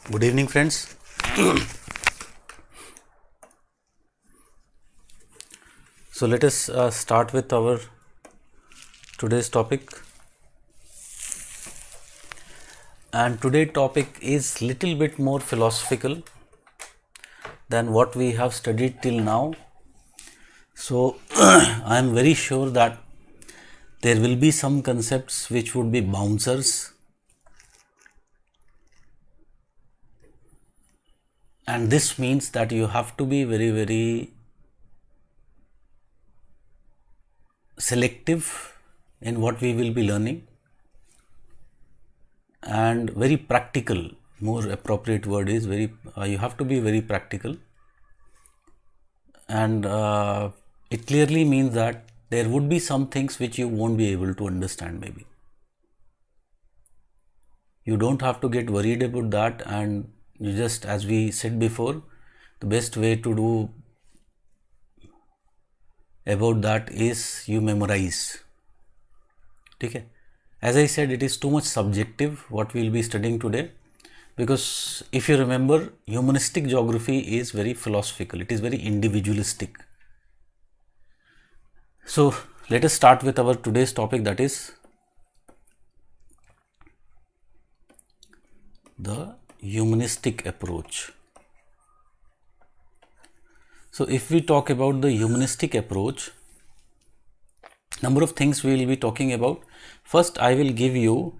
Good evening, friends. So let us start with our today's topic. And today's topic is little bit more philosophical than what we have studied till now. So I am very sure that there will be some concepts which would be bouncers, and this means that you have to be very selective in what we will be learning and very practical. More appropriate word is you have to be very practical, and it clearly means that there would be some things which you won't be able to understand. Maybe you don't have to get worried about that, and you just, as we said before, the best way to do about that is you memorize. Okay, as I said, it is too much subjective what we will be studying today, because if you remember, humanistic geography is very philosophical, it is very individualistic. So let us start with our today's topic, that is the humanistic approach. So if we talk about the humanistic approach, number of things we will be talking about. First, I will give you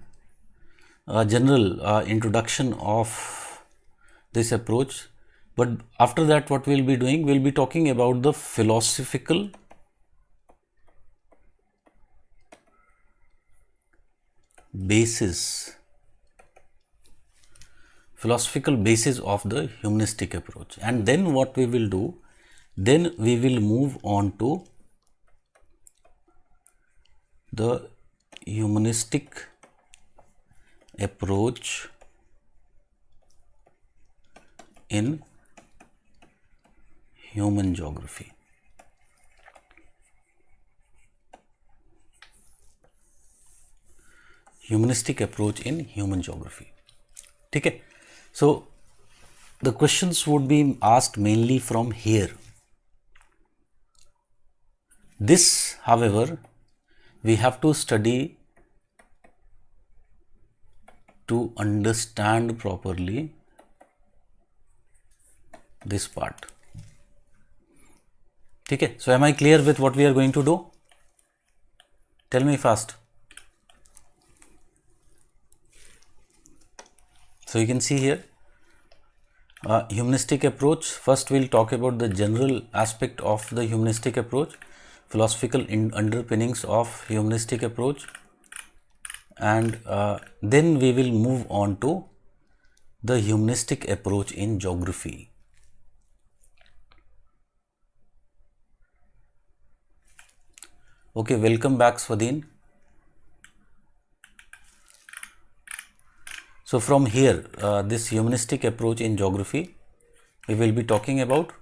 a general introduction of this approach, but after that what we will be doing, we will be talking about the philosophical basis of the humanistic approach. And then what we will do, then we will move on to the humanistic approach in human geography. Humanistic approach in human geography. Okay. So the questions would be asked mainly from here. This, however, we have to study to understand properly this part. Okay. So am I clear with what we are going to do? Tell me fast. So you can see here, humanistic approach. First we'll talk about the general aspect of the humanistic approach, philosophical underpinnings of humanistic approach, and then we will move on to the humanistic approach in geography. Okay, welcome back, Swadin. So from here, this humanistic approach in geography, we will be talking about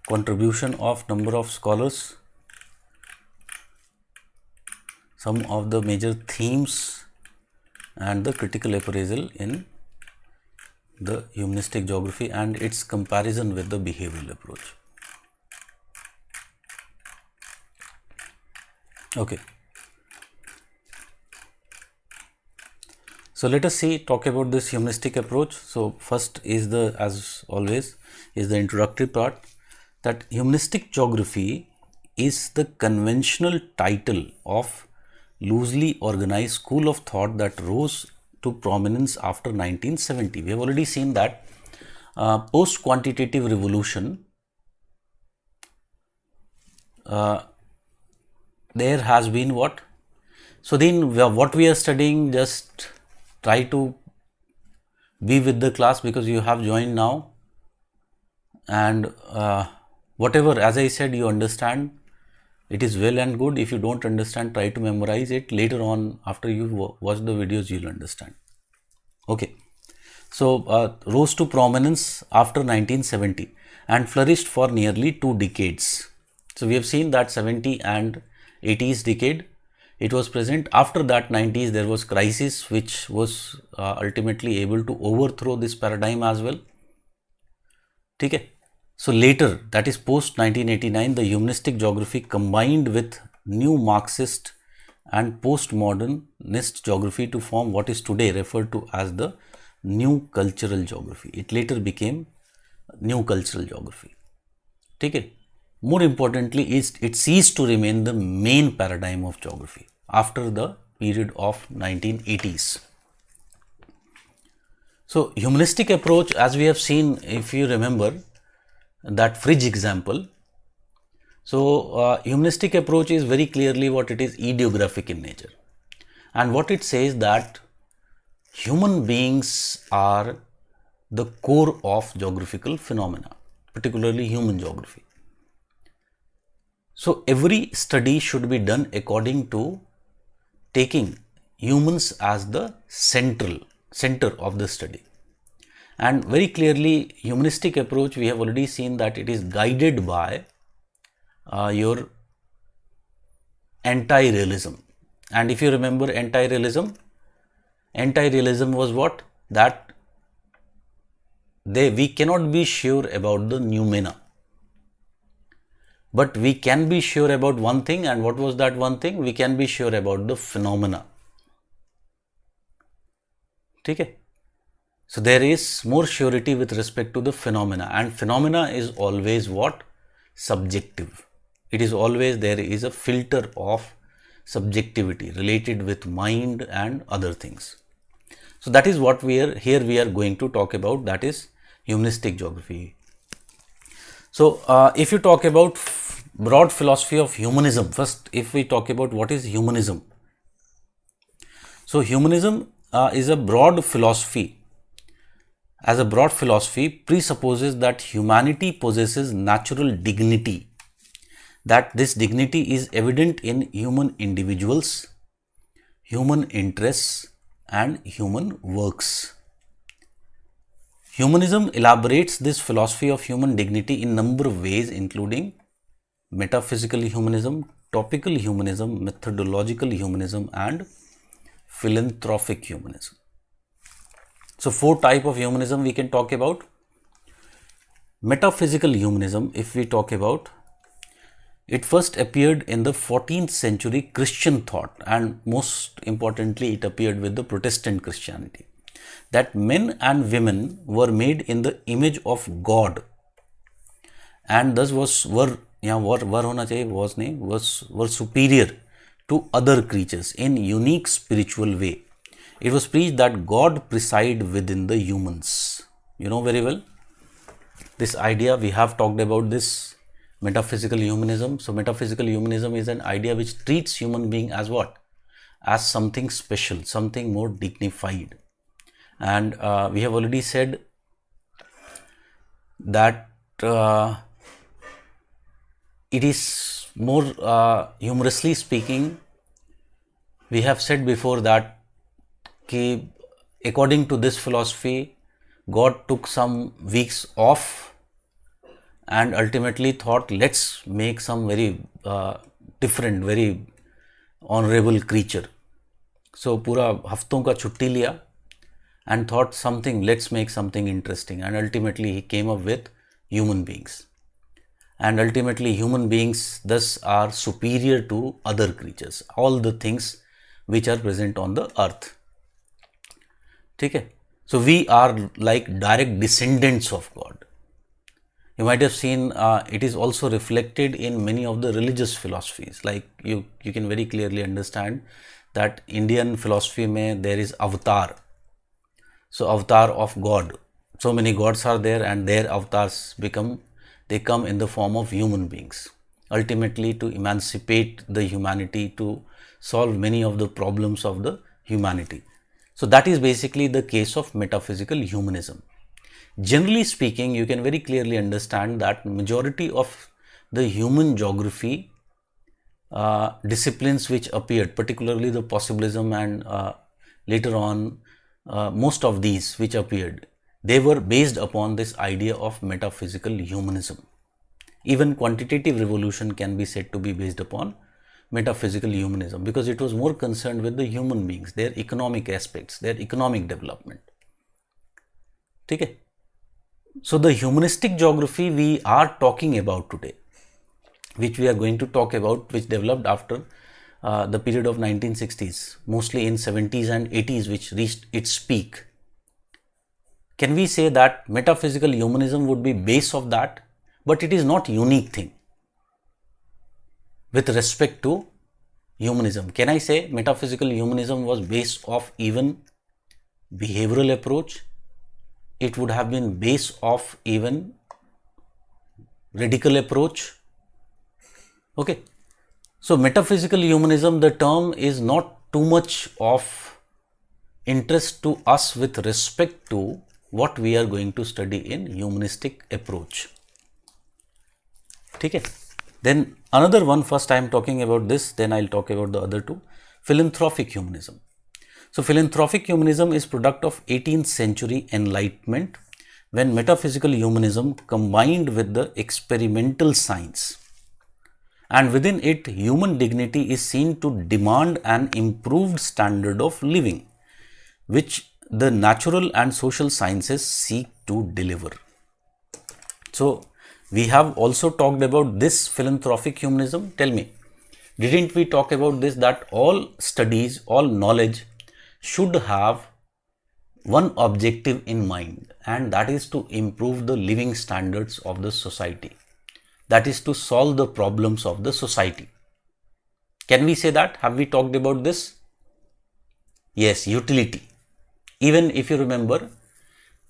contribution of number of scholars, some of the major themes, and the critical appraisal in the humanistic geography and its comparison with the behavioral approach. Okay. So let us talk about this humanistic approach. So first is as always, is the introductory part, that humanistic geography is the conventional title of loosely organized school of thought that rose to prominence after 1970. We have already seen that post-quantitative revolution, there has been what? So then what we are studying, just try to be with the class because you have joined now, and whatever, as I said, you understand, it is well and good. If you don't understand, try to memorize it. Later on, after you watch the videos, you'll understand. Okay. So rose to prominence after 1970 and flourished for nearly 2 decades. So we have seen that 70 and 80s decade it was present. After that 90s, there was crisis which was ultimately able to overthrow this paradigm as well. Okay. So later, that is post 1989, the humanistic geography combined with new Marxist and postmodernist geography to form what is today referred to as the new cultural geography. It later became new cultural geography. Okay. More importantly, it ceased to remain the main paradigm of geography after the period of 1980s. So humanistic approach, as we have seen, if you remember that fridge example. So humanistic approach is very clearly what it is, ideographic in nature. And what it says that human beings are the core of geographical phenomena, particularly human geography. So every study should be done according to taking humans as the center of the study. And very clearly, humanistic approach, we have already seen that it is guided by your anti-realism. And if you remember anti-realism was what? That we cannot be sure about the noumena, but we can be sure about one thing. And what was that one thing? We can be sure about the phenomena. Okay. So there is more surety with respect to the phenomena, and phenomena is always what? Subjective. It is always, there is a filter of subjectivity related with mind and other things. So that is what we are going to talk about, that is humanistic geography. So if you talk about broad philosophy of humanism, first if we talk about what is humanism. So humanism is a broad philosophy. As a broad philosophy, presupposes that humanity possesses natural dignity, that this dignity is evident in human individuals, human interests, and human works. Humanism elaborates this philosophy of human dignity in number of ways, including metaphysical humanism, topical humanism, methodological humanism, and philanthropic humanism. So 4 types of humanism we can talk about. Metaphysical humanism, if we talk about, it first appeared in the 14th century Christian thought, and most importantly, it appeared with the Protestant Christianity, that men and women were made in the image of God, and thus were superior to other creatures in unique spiritual way. It was preached that God preside within the humans. You know very well this idea. We have talked about this metaphysical humanism. So metaphysical humanism is an idea which treats human being as what? As something special, something more dignified. And we have already said that it is more humorously speaking, we have said before that according to this philosophy, God took some weeks off and ultimately thought, let's make some very different, very honorable creature. So पूरा हफ्तों का छुट्टी लिया and thought something, let's make something interesting, and ultimately he came up with human beings. And ultimately human beings thus are superior to other creatures, all the things which are present on the earth. Okay? So we are like direct descendants of God. You might have seen it is also reflected in many of the religious philosophies. Like you can very clearly understand that Indian philosophy mein there is avatar. So avatar of God. So many gods are there, and their avatars come in the form of human beings, ultimately to emancipate the humanity, to solve many of the problems of the humanity. So that is basically the case of metaphysical humanism. Generally speaking, you can very clearly understand that majority of the human geography disciplines which appeared, particularly the possibilism and later on most of these which appeared, they were based upon this idea of metaphysical humanism. Even quantitative revolution can be said to be based upon metaphysical humanism, because it was more concerned with the human beings, their economic aspects, their economic development. Okay? So the humanistic geography we are talking about today, which we are going to talk about, which developed after the period of 1960s, mostly in 70s and 80s, which reached its peak. Can we say that metaphysical humanism would be base of that? But it is not unique thing with respect to humanism. Can I say metaphysical humanism was based of even behavioral approach? It would have been base of even radical approach. Okay. So metaphysical humanism, the term is not too much of interest to us with respect to what we are going to study in humanistic approach. Okay. Then another one, first I am talking about this, then I will talk about the other two. Philanthropic humanism. So philanthropic humanism is product of 18th century enlightenment, when metaphysical humanism combined with the experimental science, and within it human dignity is seen to demand an improved standard of living, which the natural and social sciences seek to deliver. So we have also talked about this philanthropic humanism. Tell me, didn't we talk about this, that all studies, all knowledge should have one objective in mind, and that is to improve the living standards of the society. That is to solve the problems of the society. Can we say that? Have we talked about this? Yes, utility. Even if you remember,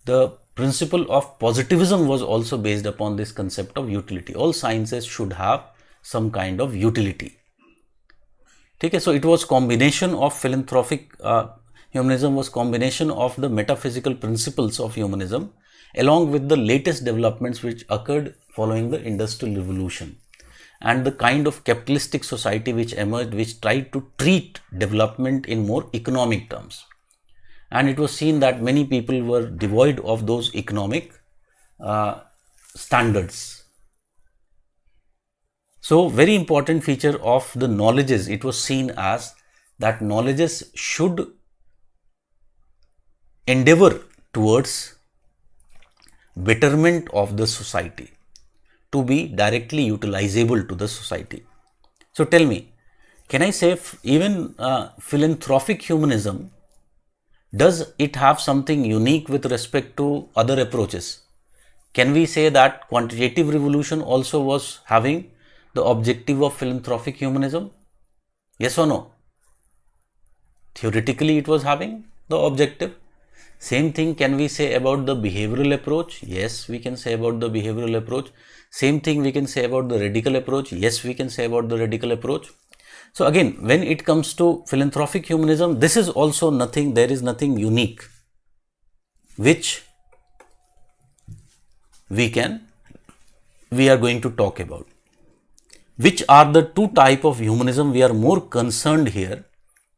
the principle of positivism was also based upon this concept of utility. All sciences should have some kind of utility. Okay, so it was combination of philanthropic humanism was combination of the metaphysical principles of humanism along with the latest developments which occurred following the Industrial Revolution and the kind of capitalistic society which emerged, which tried to treat development in more economic terms. And it was seen that many people were devoid of those economic standards. So very important feature of the knowledges, it was seen as that knowledges should endeavor towards betterment of the society, to be directly utilizable to the society. So tell me, can I say even philanthropic humanism, does it have something unique with respect to other approaches? Can we say that quantitative revolution also was having the objective of philanthropic humanism? Yes or no? Theoretically, it was having the objective. Same thing can we say about the behavioral approach? Yes, we can say about the behavioral approach. Same thing we can say about the radical approach. Yes, we can say about the radical approach. So again, when it comes to philanthropic humanism, this is also nothing, there is nothing unique which we are going to talk about. Which are the two types of humanism we are more concerned here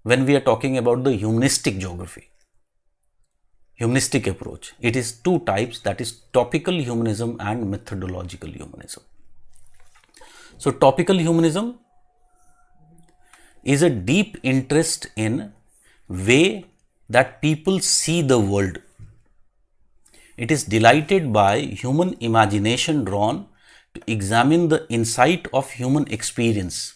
when we are talking about the humanistic geography, humanistic approach? It is two types, that is topical humanism and methodological humanism. So topical humanism is a deep interest in way that people see the world. It is delighted by human imagination drawn to examine the insight of human experience,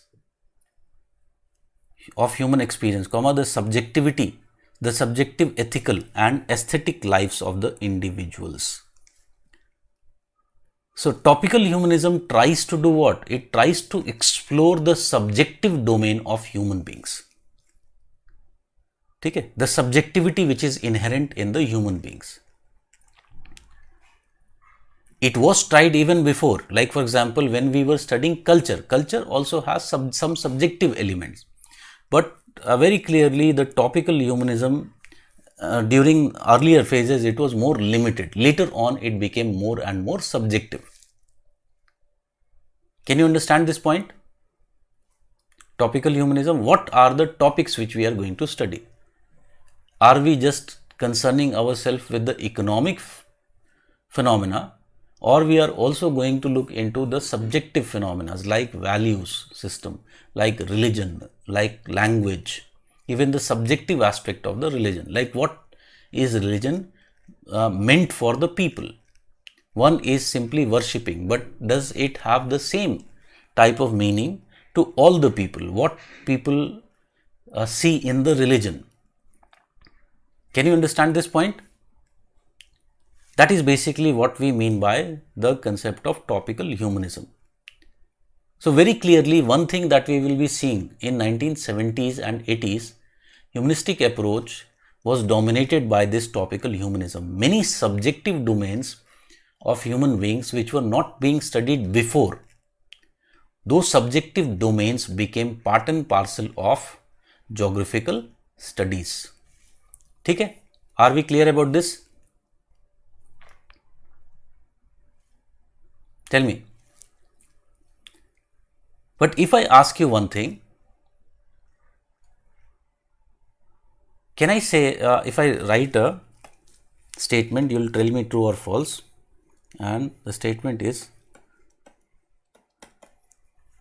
the subjectivity, the subjective ethical and aesthetic lives of the individuals. So topical humanism tries to do what? It tries to explore the subjective domain of human beings. Okay? The subjectivity which is inherent in the human beings. It was tried even before, like for example, when we were studying culture. Culture also has some subjective elements. But very clearly the topical humanism during earlier phases, it was more limited. Later on, it became more and more subjective. Can you understand this point? Topical humanism, what are the topics which we are going to study? Are we just concerning ourselves with the economic phenomena, or we are also going to look into the subjective phenomena like values system, like religion, like language, even the subjective aspect of the religion, like what is religion meant for the people. One is simply worshipping, but does it have the same type of meaning to all the people? What people see in the religion? Can you understand this point? That is basically what we mean by the concept of topical humanism. So very clearly, one thing that we will be seeing in 1970s and 80s, humanistic approach was dominated by this topical humanism. Many subjective domains of human beings which were not being studied before, those subjective domains became part and parcel of geographical studies. ठीक है? Are we clear about this? Tell me. But if I ask you one thing, can I say, if I write a statement, you will tell me true or false, and the statement is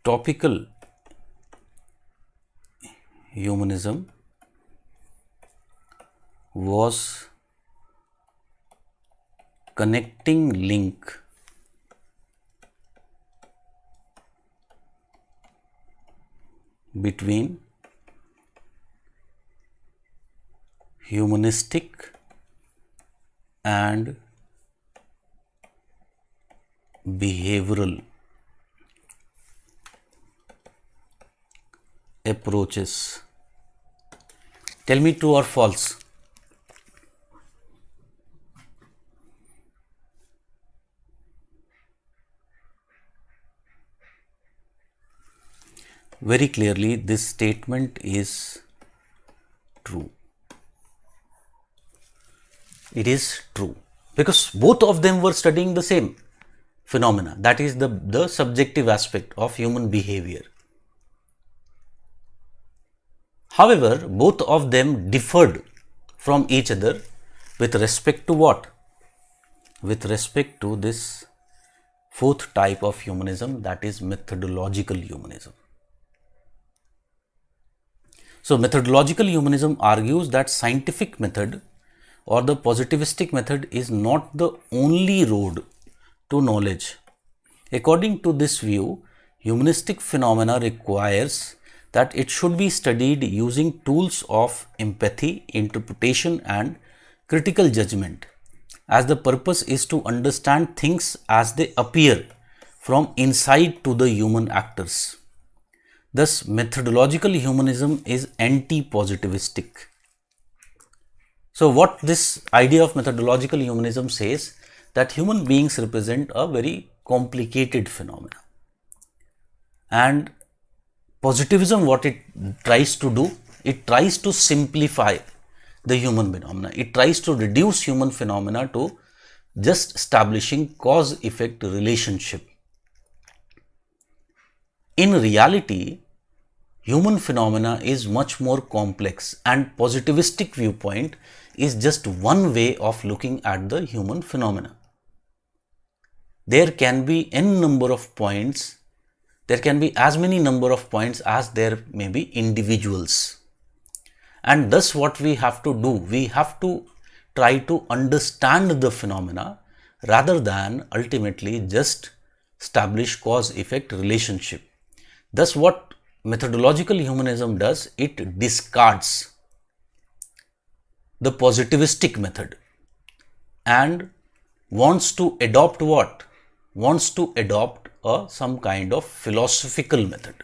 topical humanism was connecting link between humanistic and behavioral approaches. Tell me true or false. Very clearly, this statement is true. It is true because both of them were studying the same phenomena, that is the subjective aspect of human behavior. However, both of them differed from each other with respect to what? With respect to this fourth type of humanism, that is methodological humanism. So, methodological humanism argues that scientific method or the positivistic method is not the only road to knowledge. According to this view, humanistic phenomena requires that it should be studied using tools of empathy, interpretation and critical judgment, as the purpose is to understand things as they appear from inside to the human actors. Thus, methodological humanism is anti-positivistic. So, what this idea of methodological humanism says, that human beings represent a very complicated phenomena, and positivism, what it tries to do, it tries to simplify the human phenomena. It tries to reduce human phenomena to just establishing cause-effect relationship. In reality, human phenomena is much more complex, and positivistic viewpoint is just one way of looking at the human phenomena. There can be n number of points, there can be as many number of points as there may be individuals. And thus what we have to do, we have to try to understand the phenomena rather than ultimately just establish cause-effect relationship. Thus what methodological humanism does, it discards the positivistic method and wants to adopt what? Wants to adopt some kind of philosophical method.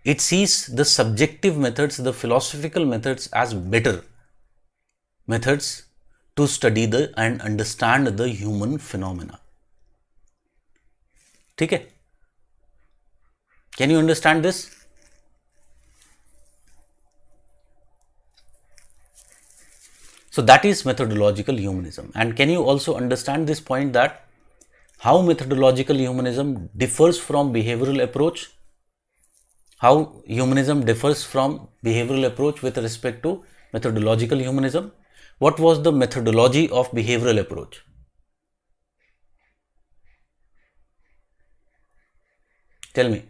It sees the subjective methods, the philosophical methods as better methods to study the and understand the human phenomena. ठीक है? Can you understand this? So that is methodological humanism. And can you also understand this point, that how methodological humanism differs from behavioral approach? How humanism differs from behavioral approach with respect to methodological humanism? what was the methodology of behavioral approach? Tell me,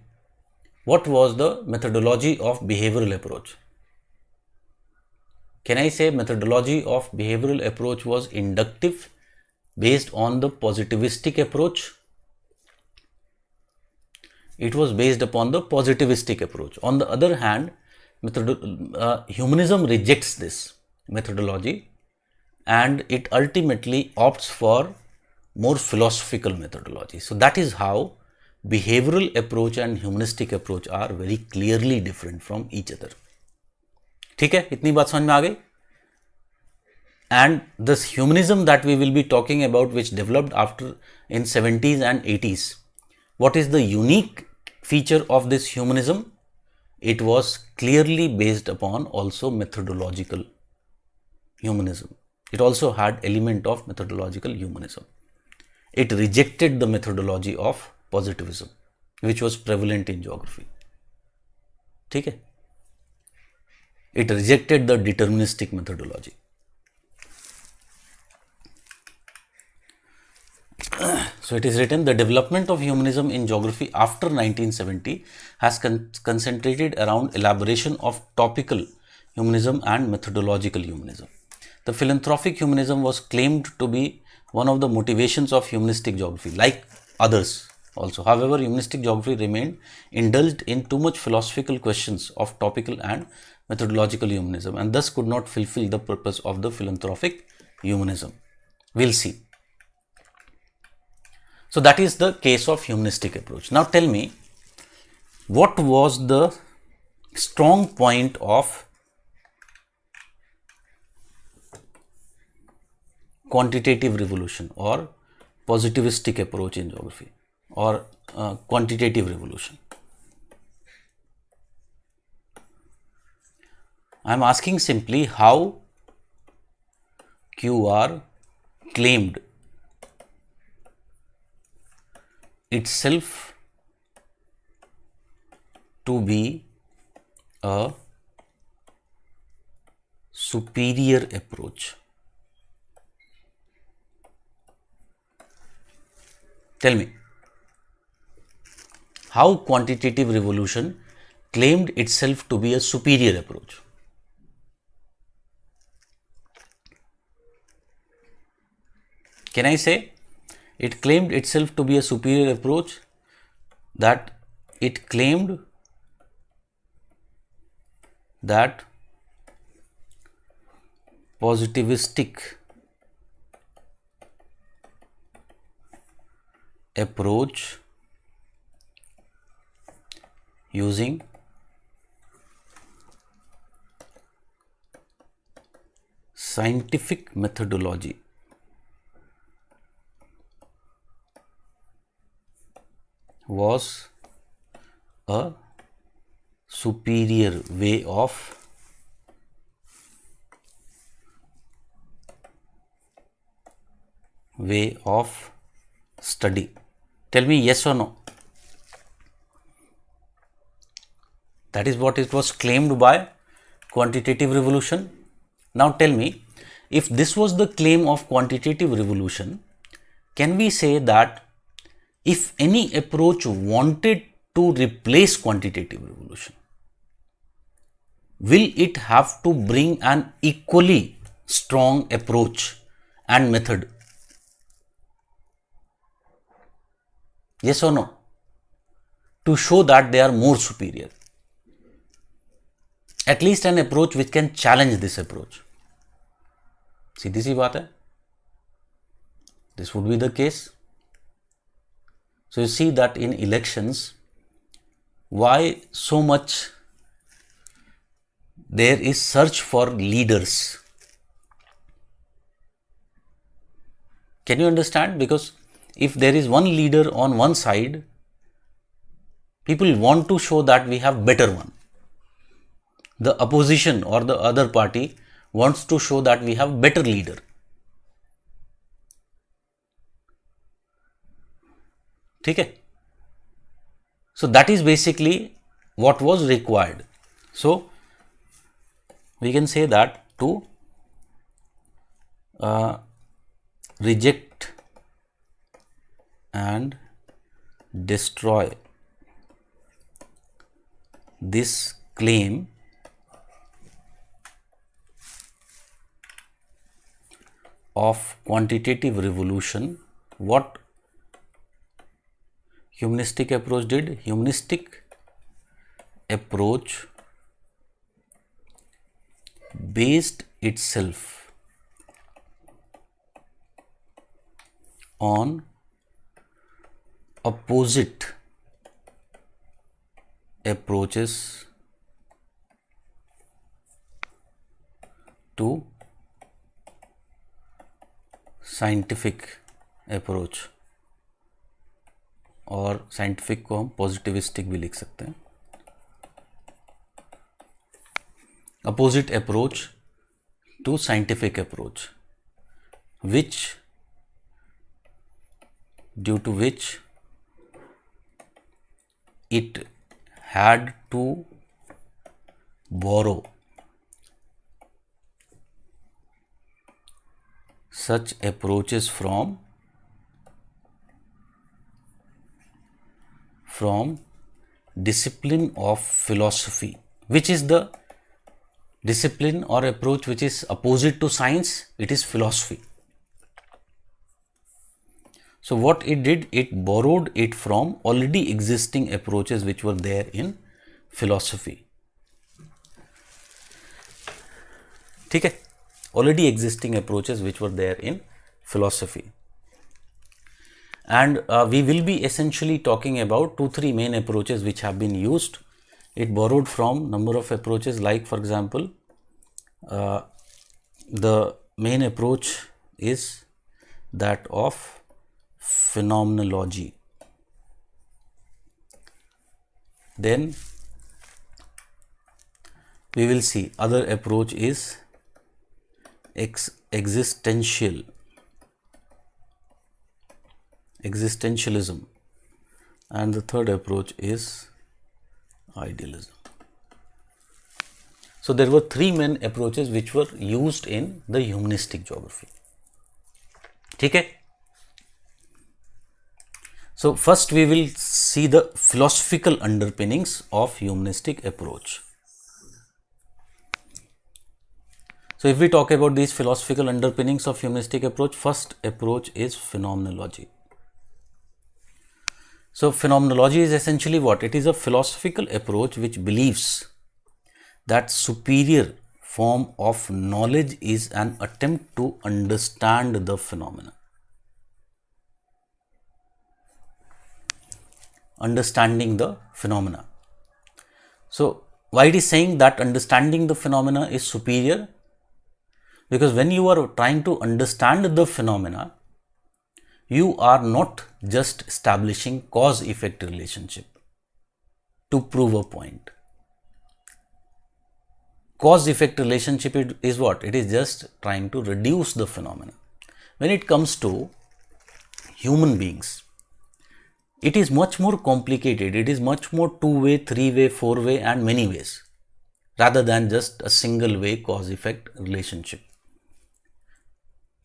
what was the methodology of behavioral approach? Can I say methodology of behavioral approach was inductive, based on the positivistic approach? It was based upon the positivistic approach. On the other hand, humanism rejects this methodology and it ultimately opts for more philosophical methodology. So that is how behavioral approach and humanistic approach are very clearly different from each other. ठीक है, इतनी बात समझ में आ गई? And this humanism that we will be talking about, which developed after in 70s and 80s, what is the unique feature of this humanism? It was clearly based upon also methodological humanism. It also had element of methodological humanism. It rejected the methodology of positivism, which was prevalent in geography. ठीक है? It rejected the deterministic methodology. So it is written, the development of humanism in geography after 1970 has concentrated around elaboration of topical humanism and methodological humanism. The philanthropic humanism was claimed to be one of the motivations of humanistic geography, like others also. However, humanistic geography remained indulged in too much philosophical questions of topical and methodological humanism and thus could not fulfill the purpose of the philanthropic humanism. We'll see. So that is the case of humanistic approach. Now tell me, what was the strong point of quantitative revolution or positivistic approach in geography or quantitative revolution? I am asking simply how QR claimed itself to be a superior approach. Tell me, how quantitative revolution claimed itself to be a superior approach? Can I say it claimed itself to be a superior approach? That it claimed that positivistic approach using scientific methodology was a superior way of study. Tell me yes or no. That is what it was claimed by quantitative revolution. Now tell me, if this was the claim of quantitative revolution, can we say that if any approach wanted to replace quantitative revolution, will it have to bring an equally strong approach and method? Yes or no? To show that they are more superior. At least an approach which can challenge this approach. सीधी सी बात है. This would be the case. So you see that in elections, why so much there is search for leaders. Can you understand? Because if there is one leader on one side, people want to show that we have better one. The opposition or the other party wants to show that we have better leader. Okay? So that is basically what was required. So we can say that to reject and destroy this claim of quantitative revolution. What humanistic approach did? Humanistic approach based itself on opposite approaches to scientific approach, और scientific को हम positivistic भी लिख सकते हैं. Opposite approach to scientific approach, which due to which it had to borrow such approaches from discipline of philosophy, which is the discipline or approach which is opposite to science. It is philosophy. So what it did, it borrowed it from already existing approaches which were there in philosophy. ठीक है, already existing approaches which were there in philosophy. And we will be essentially talking about 2-3 main approaches which have been used. It borrowed from number of approaches, like for example, the main approach is that of phenomenology. Then we will see other approach is existentialism, and the third approach is idealism. So there were 3 main approaches which were used in the humanistic geography. ठीक है. So first we will see the philosophical underpinnings of humanistic approach. So if we talk about these philosophical underpinnings of humanistic approach, first approach is phenomenology. So phenomenology is essentially what? It is a philosophical approach which believes that superior form of knowledge is an attempt to understand the phenomena. Understanding the phenomena. So why it is saying that understanding the phenomena is superior? Because when you are trying to understand the phenomena, you are not just establishing cause-effect relationship to prove a point. Cause-effect relationship is what? It is just trying to reduce the phenomena. When it comes to human beings, it is much more complicated. It is much more 2-way, 3-way, 4-way and many ways, rather than just a single way cause-effect relationship.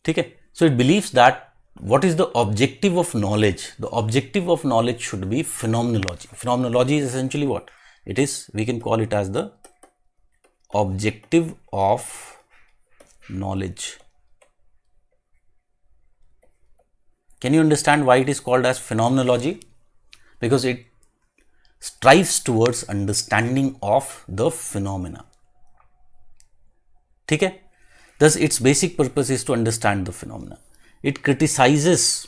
Okay? So it believes that what is the objective of knowledge? The objective of knowledge should be phenomenology. Phenomenology is essentially what? It is, we can call it as the objective of knowledge. Can you understand why it is called as phenomenology? Because it strives towards understanding of the phenomena. Okay? Thus, its basic purpose is to understand the phenomena. It criticizes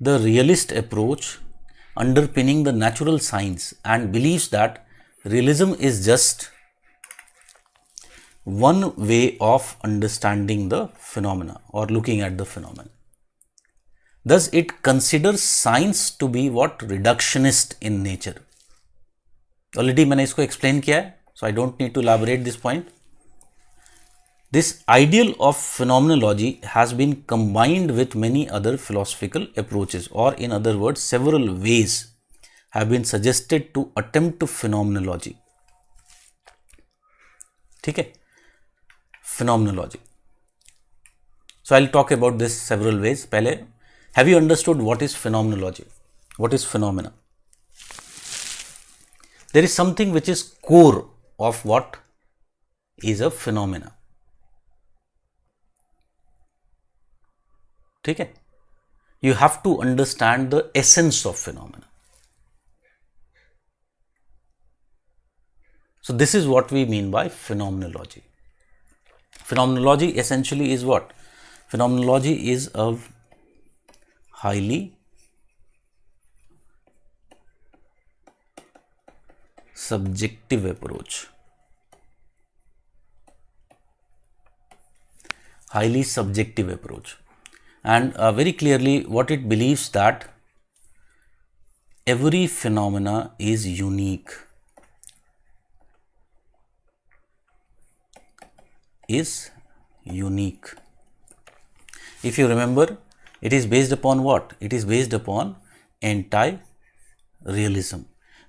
the realist approach underpinning the natural science and believes that realism is just one way of understanding the phenomena or looking at the phenomena. Thus, it considers science to be what? Reductionist in nature. Already मैंने इसको explain किया है, so I don't need to elaborate this point. This ideal of phenomenology has been combined with many other philosophical approaches, or in other words, several ways have been suggested to attempt to phenomenology. ठीक है? Phenomenology. So I'll talk about this several ways. Pehle, have you understood what is phenomenology? What is phenomena? There is something which is core of what is a phenomena. Okay? You have to understand the essence of phenomena. So this is what we mean by phenomenology. Phenomenology essentially is what? Phenomenology is a highly subjective approach. Highly subjective approach. And very clearly what it believes that every phenomena is unique. Is unique. If you remember, it is based upon what? It is based upon anti-realism,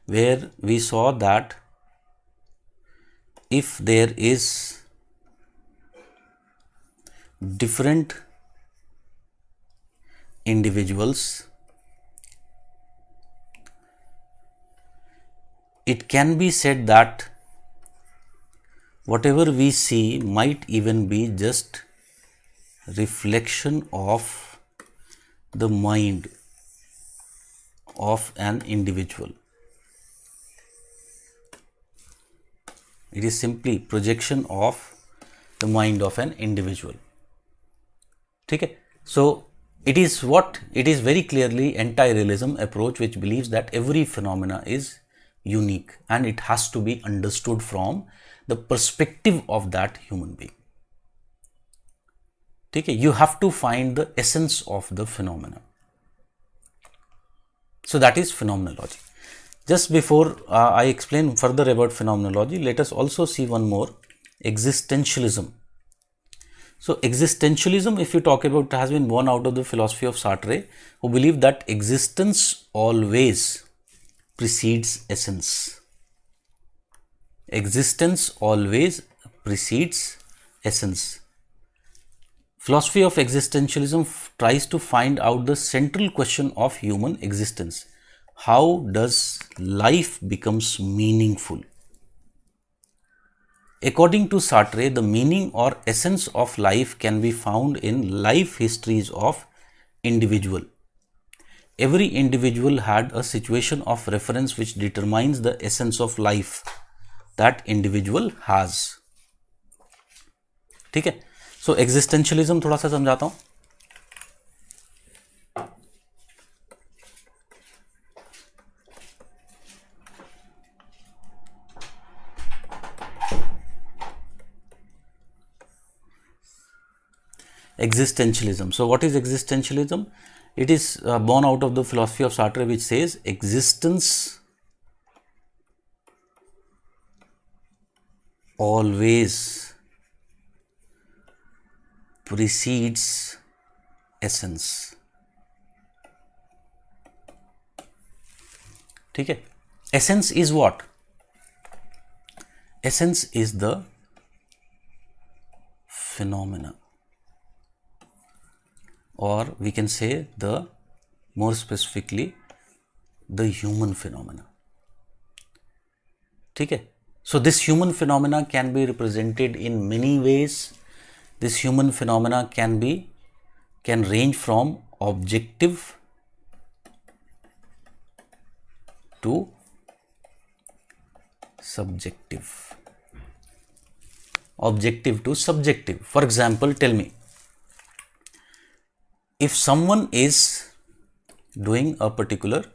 where we saw that if there is different individuals, it can be said that whatever we see might even be just reflection of the mind of an individual. It is simply projection of the mind of an individual. Okay? So it is what? It is very clearly anti-realism approach which believes that every phenomena is unique and it has to be understood from the perspective of that human being. Okay? You have to find the essence of the phenomena. So that is phenomenology. Just before I explain further about phenomenology, let us also see one more, existentialism. So existentialism, if you talk about, has been born out of the philosophy of Sartre, who believed that existence always precedes essence. Existence always precedes essence. Philosophy of existentialism tries to find out the central question of human existence. How does life becomes meaningful? According to Sartre, the meaning or essence of life can be found in life histories of individual. Every individual had a situation of reference which determines the essence of life that individual has. ठीक है? So existentialism थोड़ा सा समझाता हूँ. Existentialism. So what is existentialism? It is born out of the philosophy of Sartre, which says existence always precedes essence. ठीक है? Essence is what? Essence is the phenomena, or we can say the more specifically the human phenomena. ठीक है? So this human phenomena can be represented in many ways. This human phenomena can range from objective to subjective. Objective to subjective. For example, tell me, if someone is doing a particular,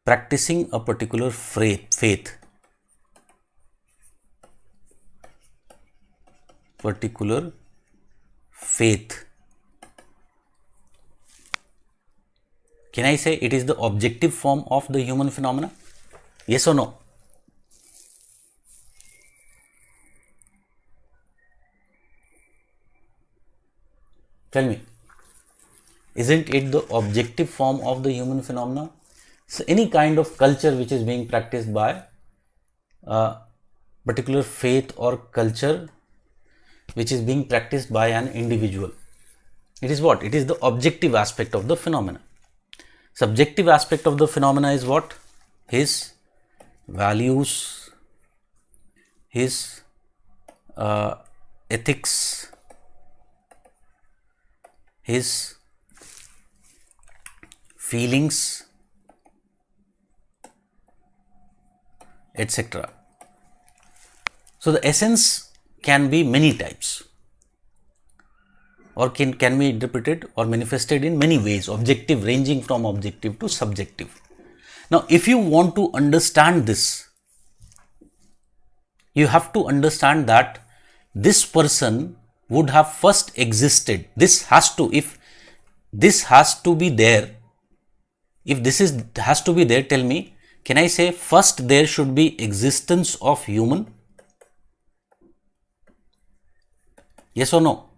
practicing a particular faith, can I say it is the objective form of the human phenomena? Yes or no? Tell me, isn't it the objective form of the human phenomena? So any kind of culture which is being practiced by a particular faith or culture which is being practiced by an individual, It is what? It is the objective aspect of the phenomena. Subjective aspect of the phenomena is what? His values, his ethics, his feelings, etc. So the essence can be many types, or can be interpreted or manifested in many ways, objective, ranging from objective to subjective. Now, if you want to understand this, you have to understand that this person would have first existed. This has to, if this has to be there, if this has to be there, tell me, can I say first there should be existence of human? Yes or no?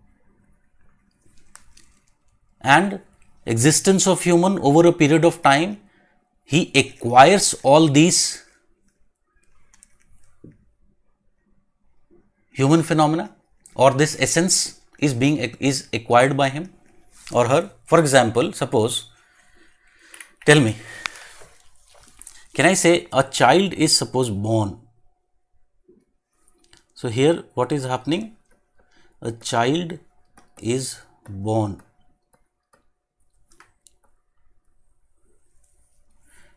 And existence of human over a period of time, he acquires all these human phenomena, or this essence is acquired by him or her. For example, suppose, tell me, can I say a child is suppose born? So here what is happening? A child is born,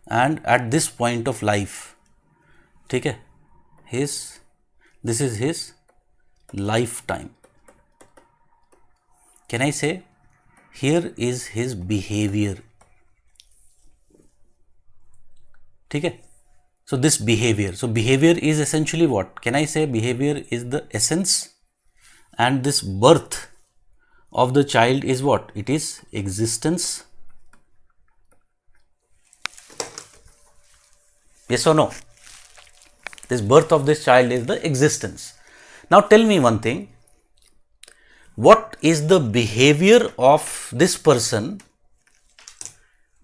and at this point of life, ठीक है, this is his lifetime. Can I say here is his behavior? ठीक है. So this behavior, so behavior is essentially what? Can I say behavior is the essence, and this birth of the child is what? It is existence. Yes or no? This birth of this child is the existence. Now tell me one thing, what is the behavior of this person?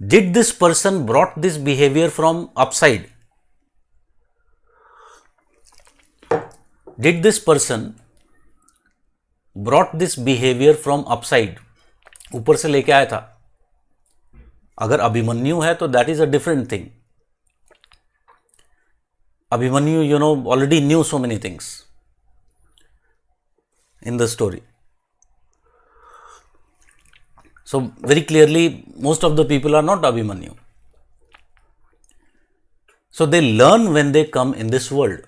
Did this person brought this behavior from upside? Did this person brought this behavior from upside? ऊपर से लेके आया था? अगर अभिमन्यु है तो that is a different thing. Abhimanyu, you know, already knew so many things in the story. So very clearly, most of the people are not Abhimanyu. So they learn when they come in this world.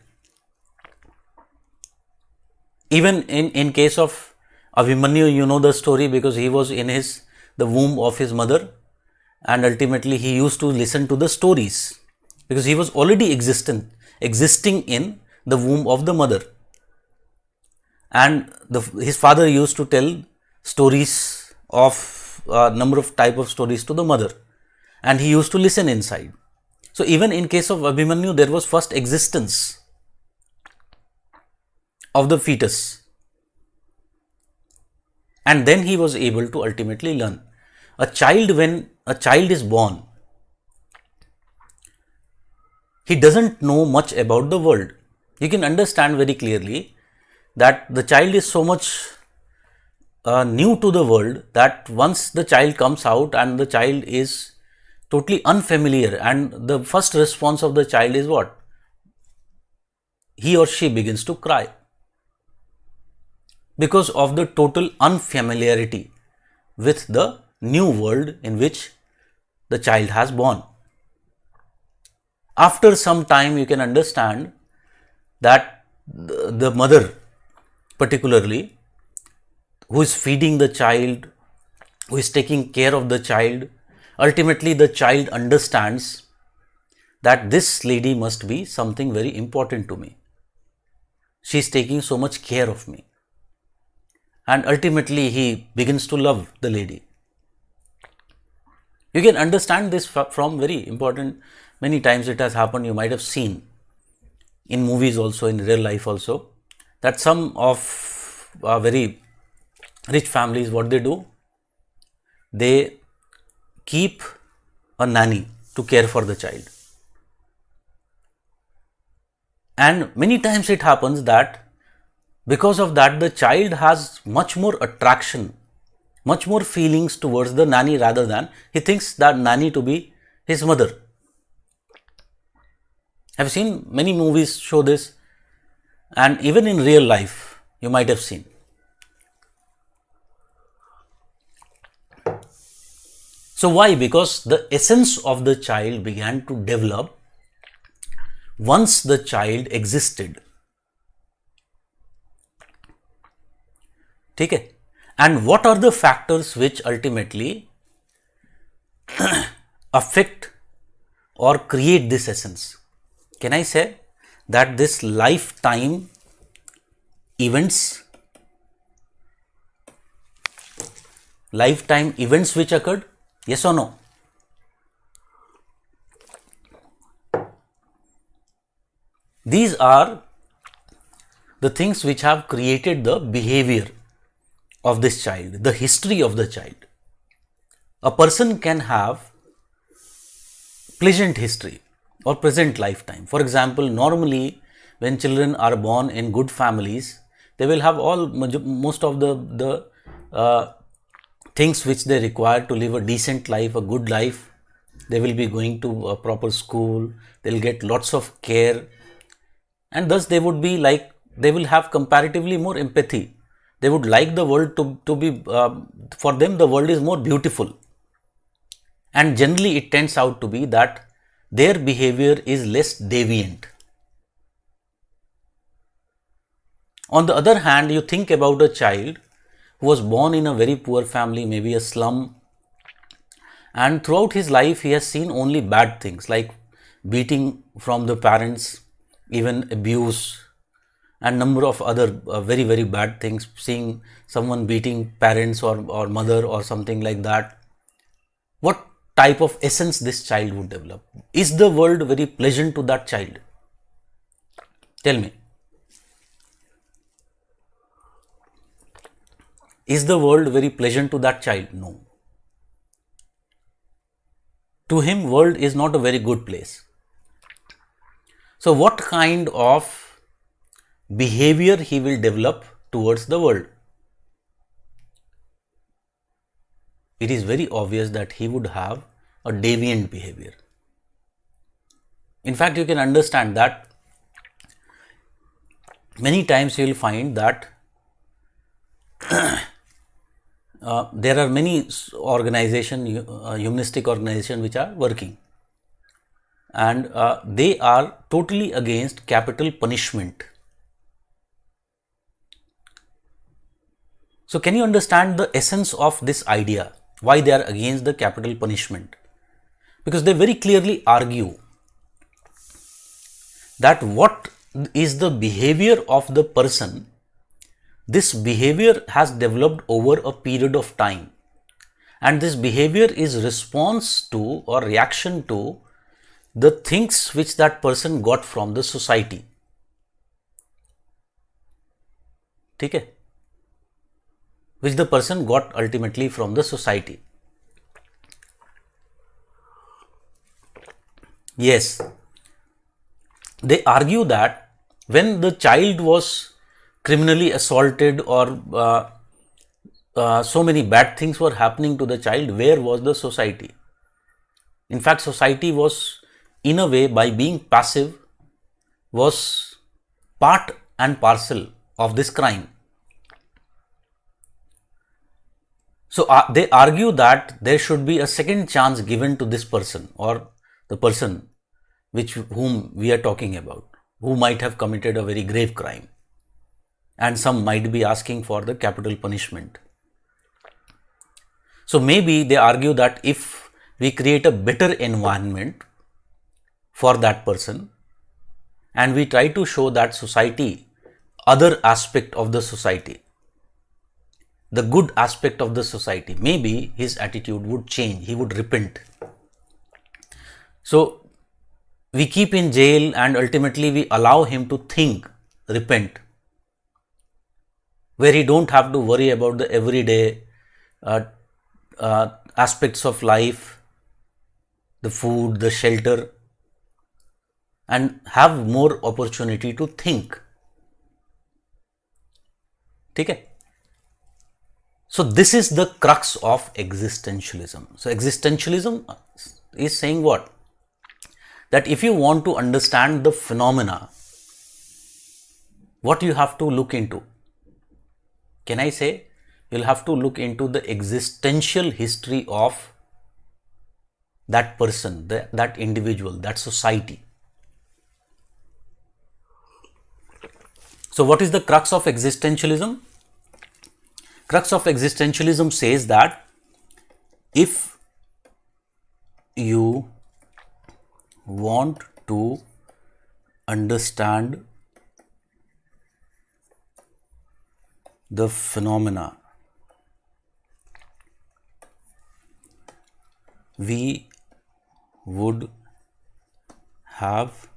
Even in case of Abhimanyu, you know the story because he was in the womb of his mother, and ultimately he used to listen to the stories because he was already existing in the womb of the mother, and his father used to tell stories of number of type of stories to the mother, and he used to listen inside. So even in case of Abhimanyu, there was first existence of the fetus, and then he was able to ultimately learn. A child, when a child is born, he doesn't know much about the world. You can understand very clearly that the child is so much new to the world that once the child comes out and the child is totally unfamiliar, and the first response of the child is what? He or she begins to cry because of the total unfamiliarity with the new world in which the child has born. After some time, you can understand that the mother, particularly, who is feeding the child, who is taking care of the child, ultimately the child understands that this lady must be something very important to me. She is taking so much care of me. And ultimately he begins to love the lady. You can understand this from very important, many times it has happened, you might have seen in movies also, in real life also, that some of very rich families, what they do, they keep a nanny to care for the child. And many times it happens that because of that, the child has much more attraction much more feelings towards the nanny rather than he thinks that nanny to be his mother. I've seen many movies show this, and even in real life, you might have seen. So, why? Because the essence of the child began to develop once the child existed. Okay? And what are the factors which ultimately affect or create this essence? Can I say that this lifetime events which occurred? Yes or no? These are the things which have created the behavior of this child, the history of the child. A person can have pleasant history or present lifetime. For example, normally when children are born in good families, they will have most of the things which they require to live a decent life, a good life. They will be going to a proper school, they will get lots of care, and thus they would be like, they will have comparatively more empathy. They would like the world to be, for them the world is more beautiful. And generally it turns out to be that their behavior is less deviant. On the other hand, you think about a child who was born in a very poor family, maybe a slum, and throughout his life he has seen only bad things like beating from the parents, even abuse, and number of other very, very bad things, seeing someone beating parents or mother or something like that. What type of essence this child would develop? Is the world very pleasant to that child? Tell me. Is the world very pleasant to that child? No. To him, world is not a very good place. So what kind of behavior he will develop towards the world? It is very obvious that he would have a deviant behavior. In fact, you can understand that many times you will find that there are many humanistic organizations which are working, and they are totally against capital punishment. So can you understand the essence of this idea? Why they are against the capital punishment? Because they very clearly argue that what is the behavior of the person, this behavior has developed over a period of time, and this behavior is response to or reaction to the things which that person got from the society. Okay? Which the person got ultimately from the society. Yes, they argue that when the child was criminally assaulted or so many bad things were happening to the child, where was the society? In fact, society was, in a way, by being passive, was part and parcel of this crime. So they argue that there should be a second chance given to this person, or the person whom we are talking about, who might have committed a very grave crime, and some might be asking for the capital punishment. So maybe they argue that if we create a better environment for that person, and we try to show that society, other aspect of the society, the good aspect of the society, maybe his attitude would change, he would repent. So we keep in jail and ultimately we allow him to think, repent, where he don't have to worry about the everyday aspects of life, the food, the shelter, and have more opportunity to think. ठीक है? So this is the crux of existentialism. So existentialism is saying what? That if you want to understand the phenomena, what you have to look into? Can I say? You'll have to look into the existential history of that person, that individual, that society. So what is the crux of existentialism? Crux of existentialism says that if you want to understand the phenomena, we would have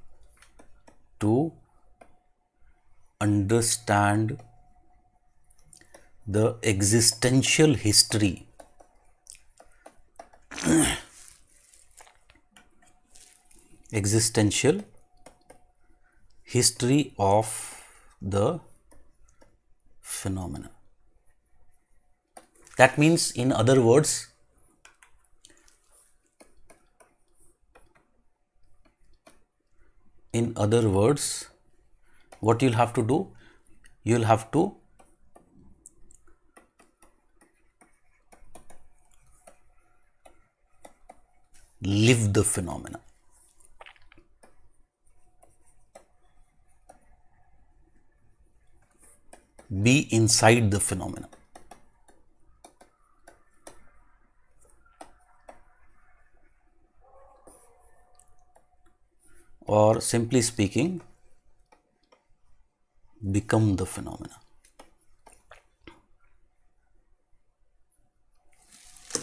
to understand the existential history of the phenomena. That means, in other words, what you'll have to do, you'll have to live the phenomena. Be inside the phenomena. Or simply speaking, become the phenomena.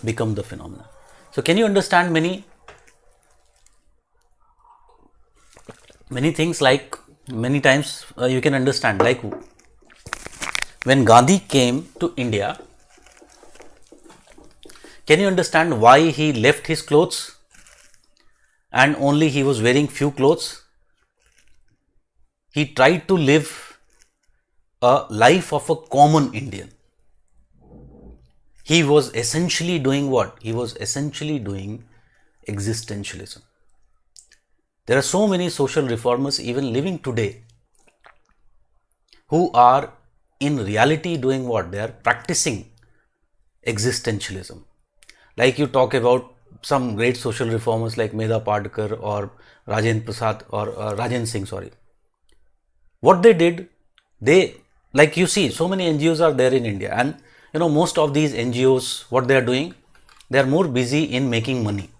Become the phenomena. So can you understand many things, like many times you can understand, like when Gandhi came to India, can you understand why he left his clothes and only he was wearing few clothes? He tried to live a life of a common Indian. He was essentially doing what? He was essentially doing existentialism. There are so many social reformers even living today who are in reality doing what? They are practicing existentialism. Like you talk about some great social reformers like Medha Padkar or Rajendra Prasad or Rajendra Singh, sorry. What they did, they, like you see, so many NGOs are there in India, and most of these NGOs, what they are doing, they are more busy in making money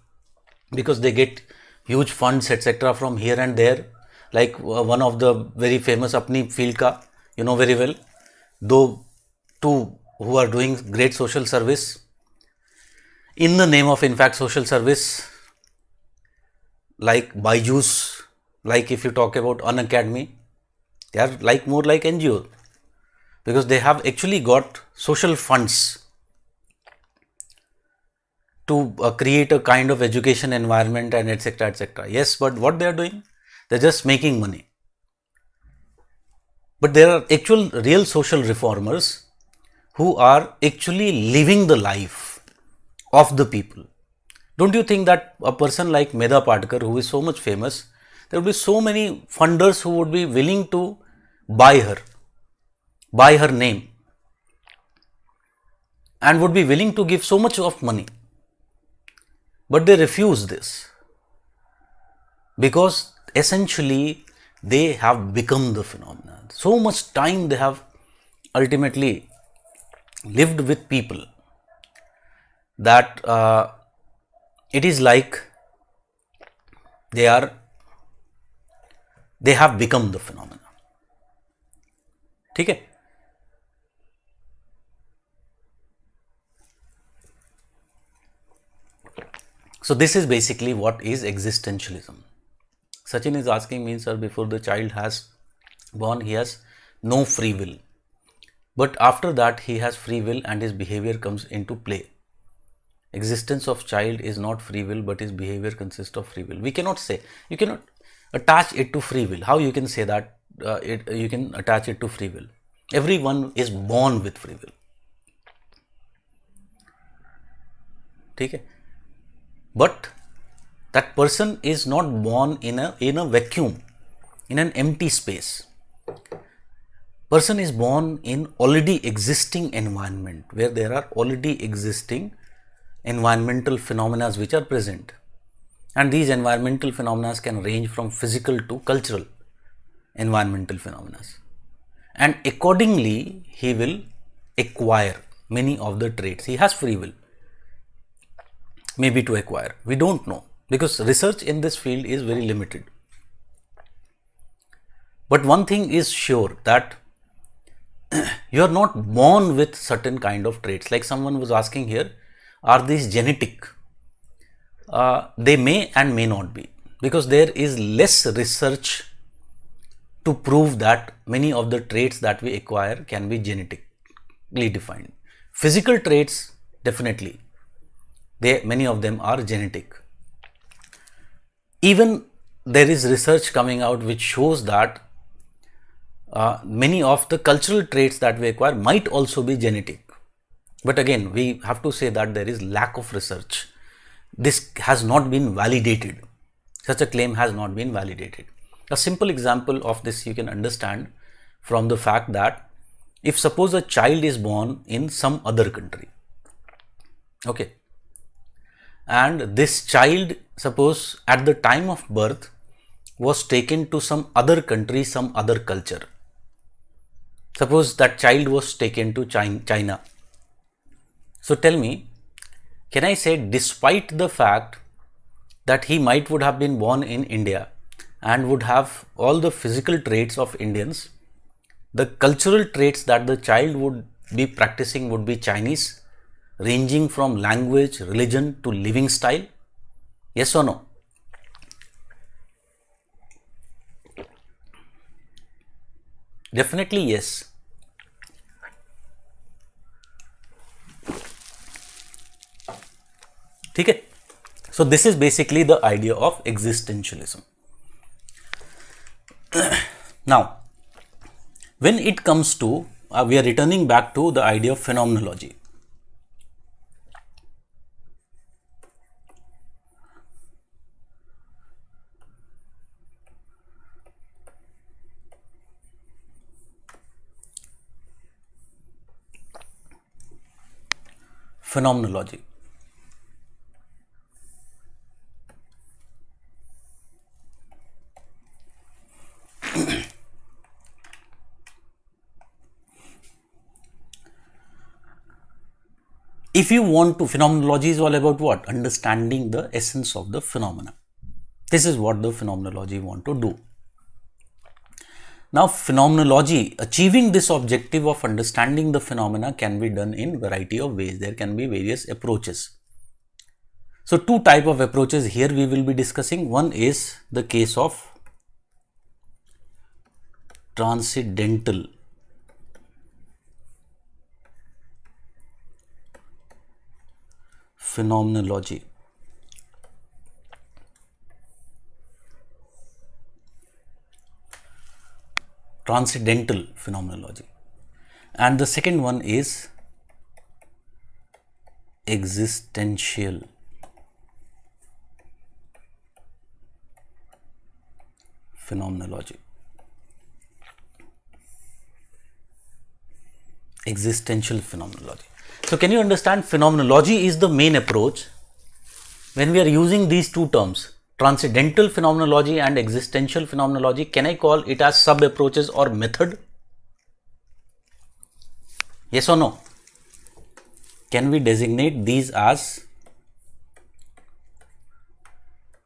because they get huge funds, etc. from here and there. Like one of the very famous Apni field ka, very well, though two who are doing great social service in the name of, in fact, social service, like Byju's, like if you talk about Unacademy, they are like more like NGO because they have actually got social funds to create a kind of education environment and etc. etc. Yes, but what they are doing, they are just making money. But there are actual real social reformers who are actually living the life of the people. Don't you think that a person like Medha Padkar, who is so much famous, there will be so many funders who would be willing to buy her name, and would be willing to give so much of money, but they refuse this because essentially they have become the phenomenon. So much time they have ultimately lived with people that it is like they have become the phenomena. Okay? So this is basically what is existentialism. Sachin is asking me, sir, before the child has born, he has no free will. But after that, he has free will and his behavior comes into play. Existence of child is not free will, but his behavior consists of free will. We cannot say, you cannot attach it to free will. How you can say that you can attach it to free will? Everyone is born with free will. ठीक है, but that person is not born in a vacuum, in an empty space. Person is born in already existing environment where there are already existing environmental phenomena which are present, and these environmental phenomena can range from physical to cultural environmental phenomena, and accordingly he will acquire many of the traits. He has free will maybe to acquire, we don't know, because research in this field is very limited. But one thing is sure, that you are not born with certain kind of traits. Like someone was asking here, are these genetic? They may and may not be, because there is less research to prove that many of the traits that we acquire can be genetically defined. Physical traits, definitely, many of them are genetic. Even there is research coming out which shows that many of the cultural traits that we acquire might also be genetic. But again, we have to say that there is lack of research. This has not been validated. Such a claim has not been validated. A simple example of this you can understand from the fact that if suppose a child is born in some other country, okay, and this child, suppose at the time of birth, was taken to some other country, some other culture. Suppose that child was taken to China. So tell me, can I say, despite the fact that he might would have been born in India and would have all the physical traits of Indians, the cultural traits that the child would be practicing would be Chinese, ranging from language, religion to living style? Yes or no? Definitely yes. Okay? So this is basically the idea of existentialism. Now, when it comes to, we are returning back to the idea of phenomenology. Phenomenology. If you want to, phenomenology is all about what? Understanding the essence of the phenomena. This is what the phenomenology want to do. Now, phenomenology, achieving this objective of understanding the phenomena can be done in variety of ways. There can be various approaches. So, two type of approaches here we will be discussing. One is the case of transcendental phenomenology. Transcendental phenomenology. And the second one is existential phenomenology. Existential phenomenology. So can you understand, phenomenology is the main approach when we are using these two terms, transcendental phenomenology and existential phenomenology. Can I call it as sub approaches or method? Yes or no? Can we designate these as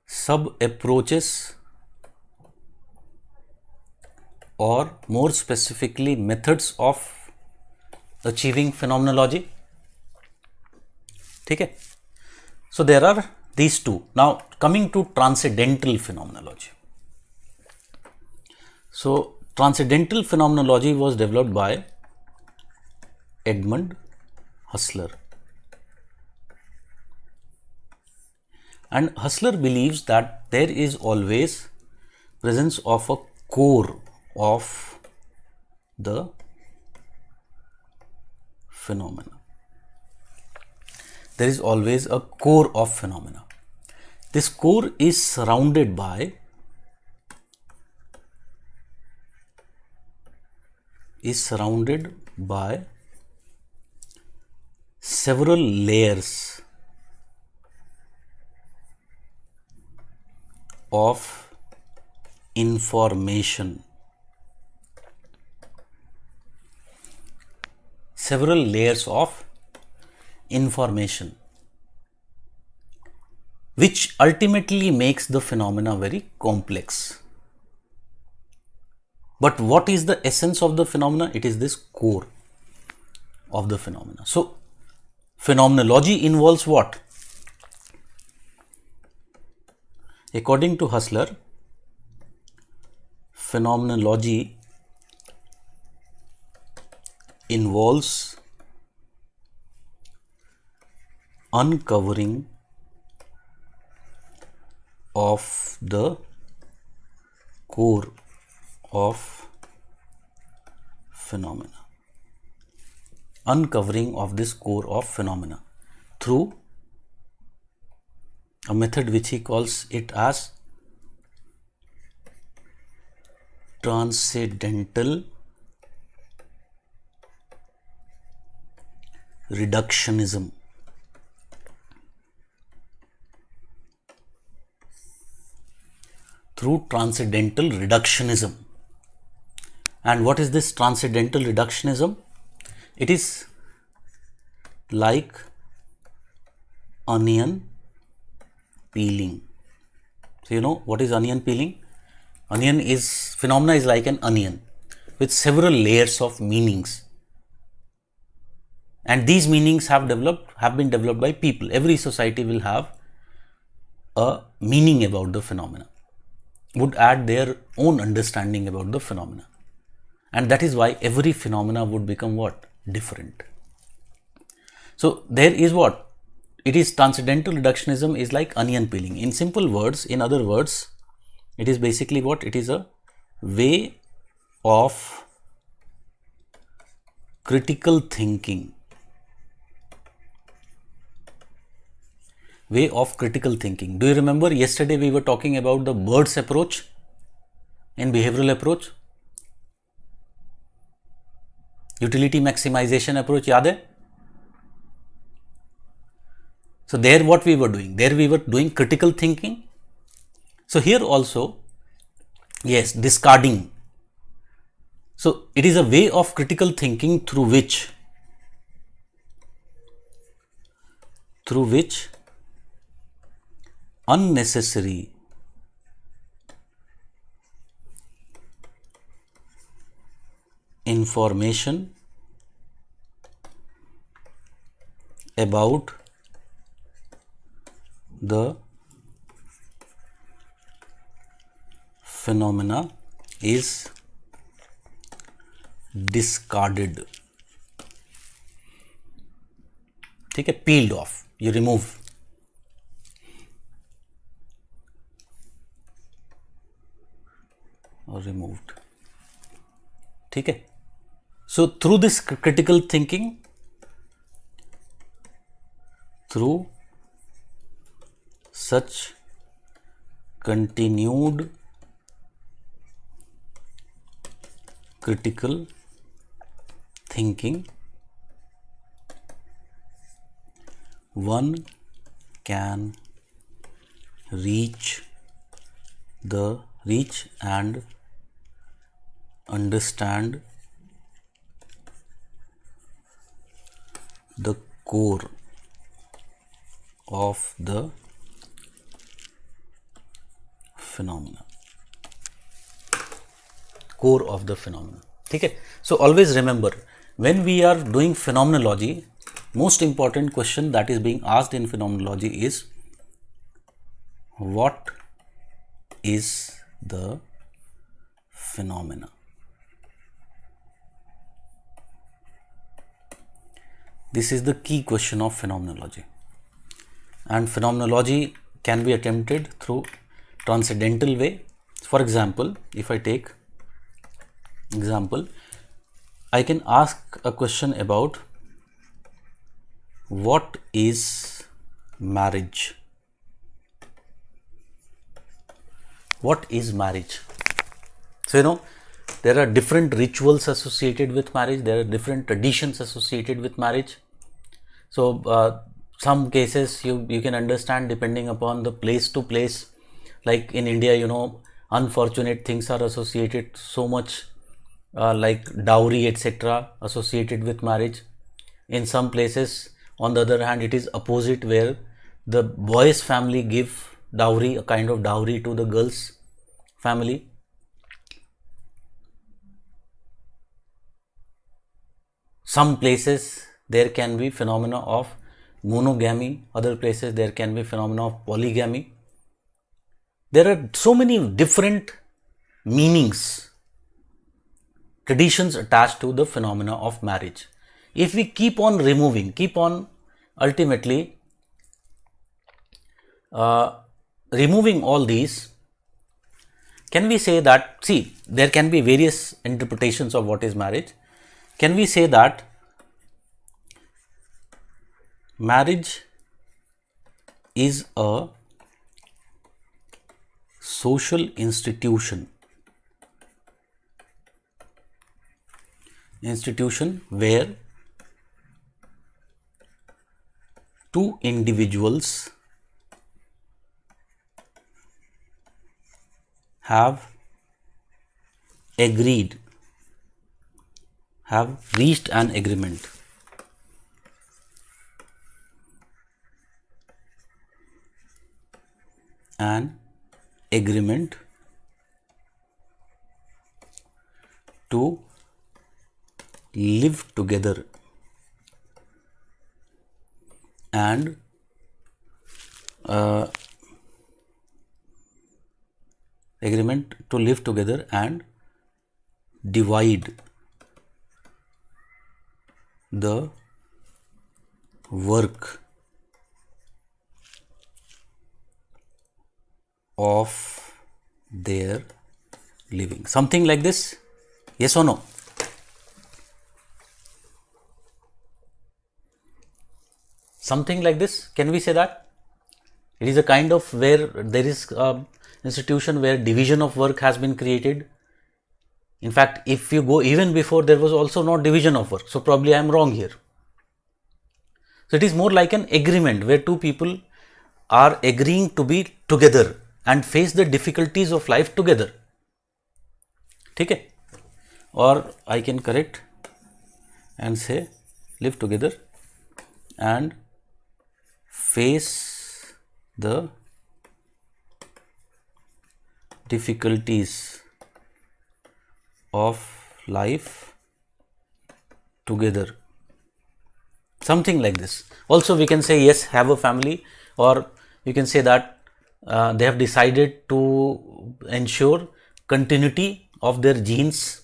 sub approaches, or more specifically methods of achieving phenomenology? Okay. So there are these two. Now coming to transcendental phenomenology. So transcendental phenomenology was developed by Edmund Husserl. And Husserl believes that there is always presence of a core of the phenomena. there is always a core of phenomena. This core is surrounded by several layers of information. Several layers of information, which ultimately makes the phenomena very complex. But what is the essence of the phenomena? It is this core of the phenomena. So, phenomenology involves what? According to Hustler, phenomenology involves uncovering of the core of phenomena. Uncovering of this core of phenomena through a method which he calls it as transcendental reductionism. Through transcendental reductionism. And what is this transcendental reductionism? It is like onion peeling. So, you know what is onion peeling? Phenomena is like an onion with several layers of meanings. And these meanings have been developed by people. Every society will have a meaning about the phenomena, would add their own understanding about the phenomena. And that is why every phenomena would become what? Different. So, there is what? It is transcendental reductionism is like onion peeling. In simple words, in other words, it is basically what? It is a way of critical thinking. Way of critical thinking. Do you remember yesterday we were talking about the bird's approach in behavioral approach? Utility maximization approach, yaad hai? So, there what we were doing? There we were doing critical thinking. So, here also, yes, discarding. So, it is a way of critical thinking through which unnecessary information about the phenomena is discarded. ठीक है, peeled off, you remove. Or removed. ठीक है. So, through this critical thinking, through such continued critical thinking, one can reach and understand the core of the phenomena. Core of the phenomena. ठीक है. So always remember, when we are doing phenomenology, most important question that is being asked in phenomenology is, what is the phenomena? This is the key question of phenomenology. And phenomenology can be attempted through transcendental way. For example, if I take example, I can ask a question about what is marriage? What is marriage? So, there are different rituals associated with marriage. There are different traditions associated with marriage. So, some cases you can understand depending upon the place to place. Like in India, unfortunate things are associated so much, like dowry, etc., associated with marriage. In some places, on the other hand, it is opposite, where the boy's family give dowry, a kind of dowry, to the girl's family. Some places there can be phenomena of monogamy, other places there can be phenomena of polygamy. There are so many different meanings, traditions attached to the phenomena of marriage. If we keep on ultimately removing all these, can we say that, see, there can be various interpretations of what is marriage. Can we say that marriage is a social institution where two individuals have reached an agreement to live together and divide the work of their living. Something like this, yes or no? Something like this, can we say that? It is a kind of where there is an institution where division of work has been created. In fact, if you go even before, there was also no division of work. So, probably I am wrong here. So, it is more like an agreement where two people are agreeing to be together and face the difficulties of life together. Okay? Or I can correct and say live together and face the difficulties of life together. Something like this. Also, we can say yes, have a family, or you can say that they have decided to ensure continuity of their genes,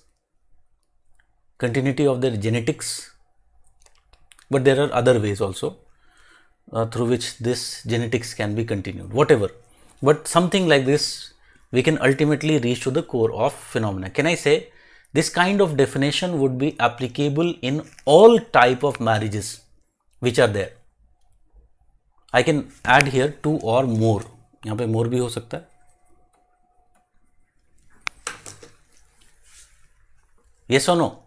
continuity of their genetics. But there are other ways also through which this genetics can be continued, whatever. But something like this, we can ultimately reach to the core of phenomena. Can I say this kind of definition would be applicable in all type of marriages which are there? I can add here two or more. यहाँ पे more भी हो सकता है. Yes or no?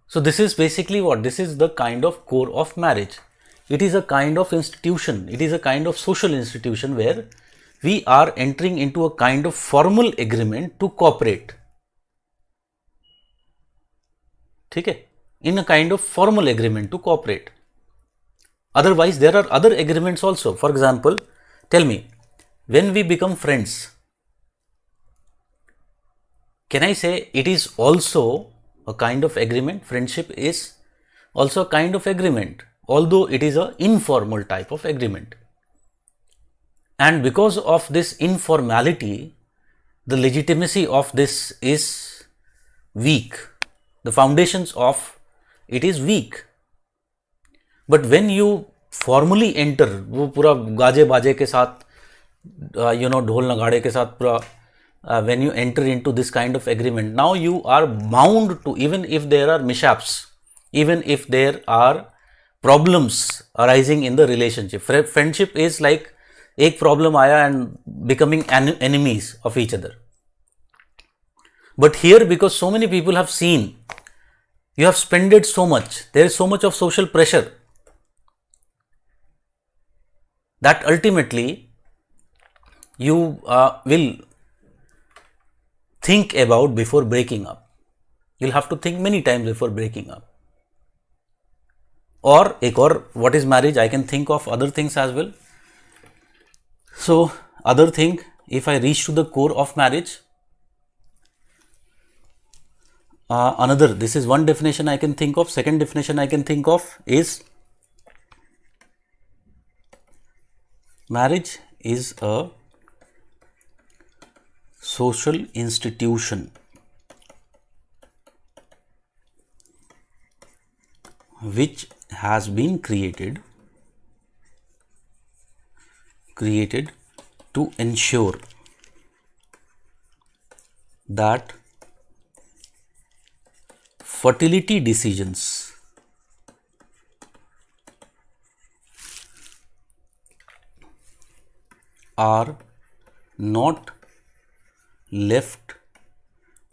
So this is basically what? This is the kind of core of marriage. It is a kind of institution. It is a kind of social institution where we are entering into a kind of formal agreement to cooperate. Okay? In a kind of formal agreement to cooperate. Otherwise, there are other agreements also. For example, tell me, when we become friends, can I say it is also a kind of agreement? Friendship is also a kind of agreement, although it is an informal type of agreement. And because of this informality, the legitimacy of this is weak. The foundations of it is weak. But when you formally enter, वो पूरा गाजे बाजे के साथ, ढोल नगाड़े के साथ पूरा when you enter into this kind of agreement, now you are bound to, even if there are mishaps, even if there are problems arising in the relationship. Friendship is like एक problem आया and becoming enemies of each other. But here, because so many people have seen, you have spent it so much, there is so much of social pressure that ultimately you will think about before breaking up. You'll have to think many times before breaking up. Or what is marriage? I can think of other things as well. So other thing, if I reach to the core of marriage, this is one definition I can think of. Second definition I can think of is marriage is a social institution which has been created to ensure that fertility decisions are not left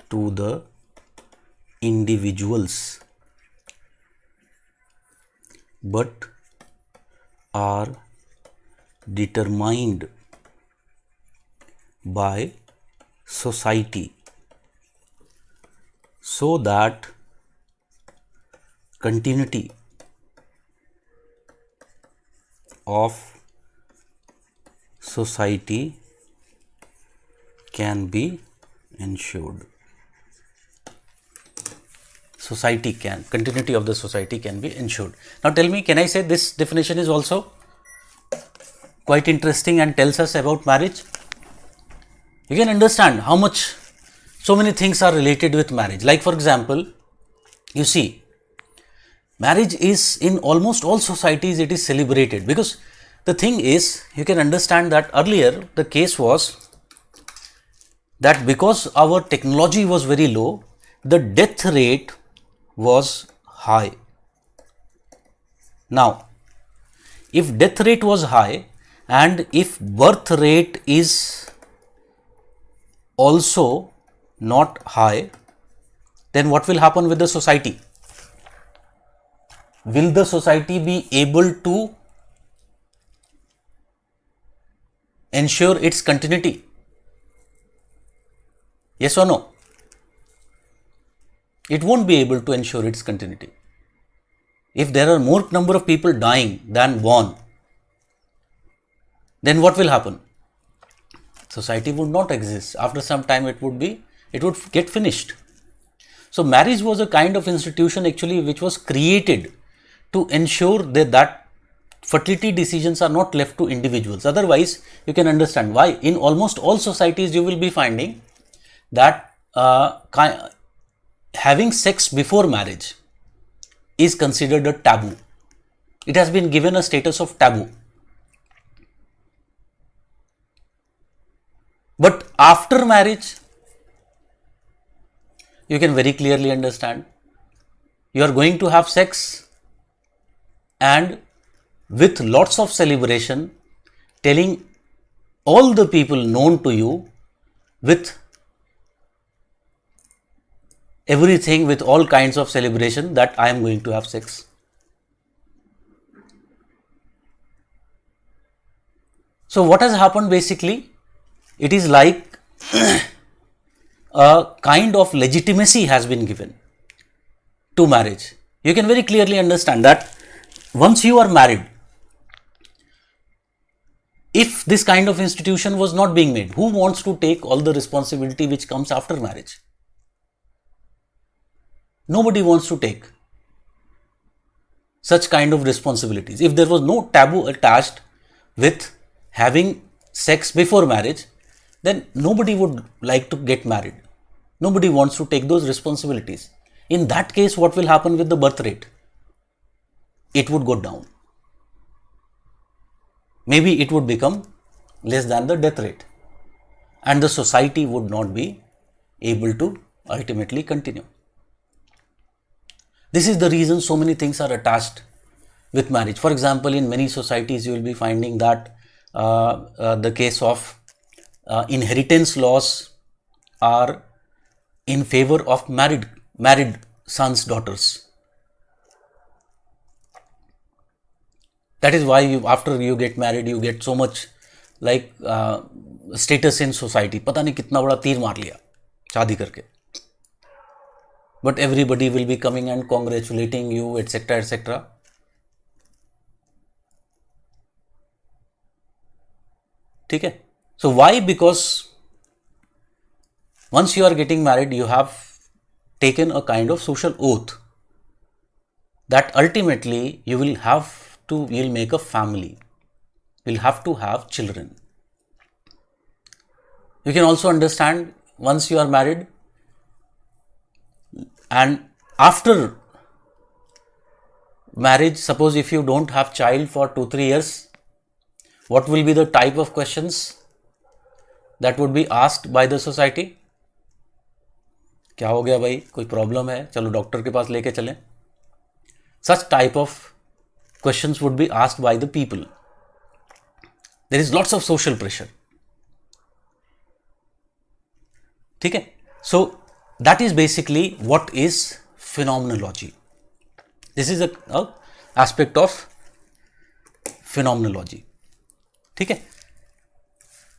to the individuals but are determined by society, so that continuity of society can be ensured. Continuity of the society can be ensured. Now tell me, can I say this definition is also quite interesting and tells us about marriage? You can understand how much so many things are related with marriage. Like for example, you see, marriage is in almost all societies, it is celebrated, because the thing is, you can understand that earlier the case was that because our technology was very low, the death rate was high. Now, if death rate was high and if birth rate is also not high, then what will happen with the society? Will the society be able to ensure its continuity? Yes or no? It won't be able to ensure its continuity. If there are more number of people dying than born, then what will happen? Society would not exist. After some time it would get finished. So marriage was a kind of institution actually which was created to ensure that fertility decisions are not left to individuals. Otherwise, you can understand why in almost all societies you will be finding that having sex before marriage is considered a taboo. It has been given a status of taboo. But after marriage, you can very clearly understand you are going to have sex and with lots of celebration, telling all the people known to you, with everything, with all kinds of celebration, that I am going to have sex. So what has happened basically? It is like a kind of legitimacy has been given to marriage. You can very clearly understand that once you are married, if this kind of institution was not being made, who wants to take all the responsibility which comes after marriage? Nobody wants to take such kind of responsibilities. If there was no taboo attached with having sex before marriage, then nobody would like to get married. Nobody wants to take those responsibilities. In that case, what will happen with the birth rate? It would go down. Maybe it would become less than the death rate. and the society would not be able to ultimately continue. This is the reason so many things are attached with marriage. For example, in many societies, you will be finding that the case of inheritance laws are in favor of married sons, daughters. That is why after you get married, you get so much like status in society. पता नहीं कितना बड़ा तीर मार लिया शादी करके. But everybody will be coming and congratulating you, etc., etc. ठीक है. So why? Because once you are getting married, you have taken a kind of social oath that ultimately you will make a family. You'll have to have children. You can also understand, once you are married and after marriage, suppose if you don't have child for 2-3 years, what will be the type of questions that would be asked by the society? क्या हो गया भाई, कोई problem है, चलो doctor के पास लेके चलें. Such type of questions would be asked by the people. There is lots of social pressure. ठीक है. So that is basically what is phenomenology. This is a aspect of phenomenology. ठीक है.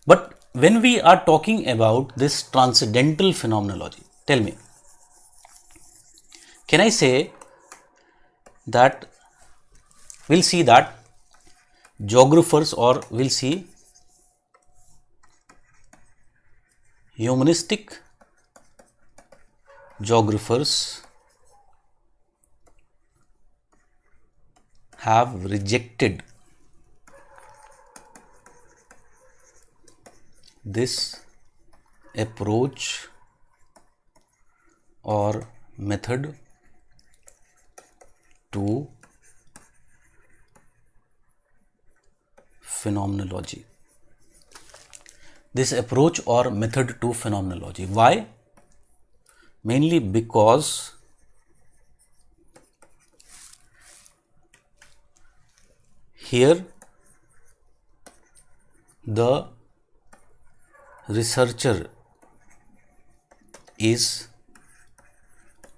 But when we are talking about this transcendental phenomenology, tell me, can I say that we'll see that geographers, or we'll see humanistic geographers have rejected this approach or method to phenomenology. This approach or method to phenomenology. Why? Mainly because here the researcher is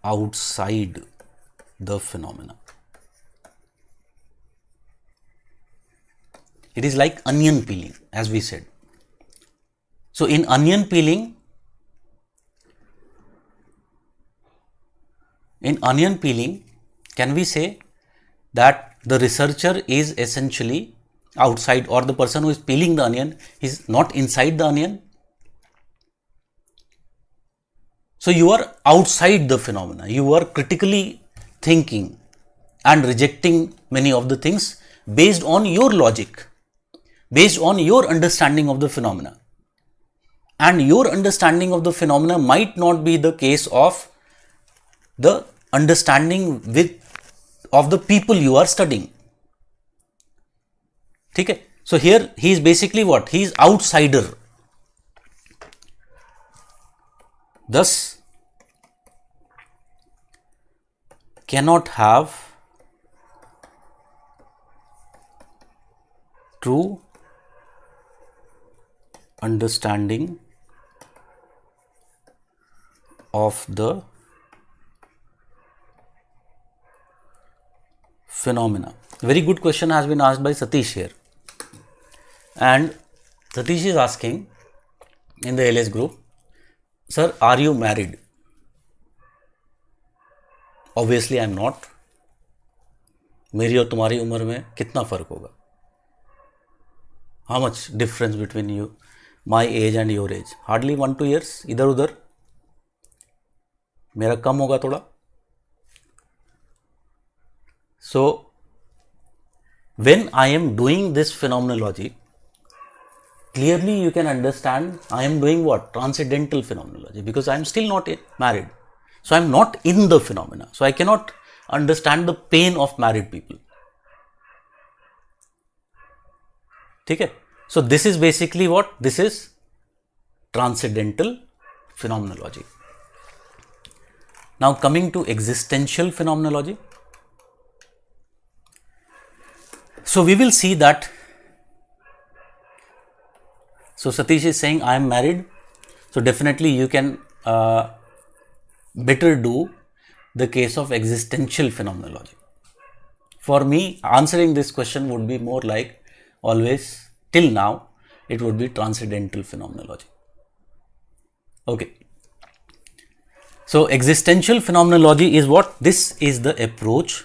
outside the phenomena. It is like onion peeling, as we said. So in onion peeling, can we say that the researcher is essentially outside, or the person who is peeling the onion is not inside the onion? So you are outside the phenomena. You are critically thinking and rejecting many of the things based on your logic, based on your understanding of the phenomena. And your understanding of the phenomena might not be the case of the understanding of the people you are studying. Okay? So here he is basically what? He is outsider. Thus cannot have true understanding of the phenomena. Very good question has been asked by Satish here. And Satish is asking in the LS group, sir, are you married? Obviously I am not. मेरी और तुम्हारी उम्र में कितना फर्क होगा? How much difference between you, my age and your age? Hardly 1-2 years. इधर उधर मेरा कम होगा थोड़ा. So when I am doing this phenomenology, clearly you can understand I am doing what? Transcendental phenomenology, because I am still not married. So I am not in the phenomena. So I cannot understand the pain of married people. Okay? So this is basically what? This is transcendental phenomenology. Now coming to existential phenomenology. So we will see that, so Satish is saying I am married, so definitely you can better do the case of existential phenomenology. For me, answering this question would be more like always, till now, it would be transcendental phenomenology. Okay. So existential phenomenology is what? This is the approach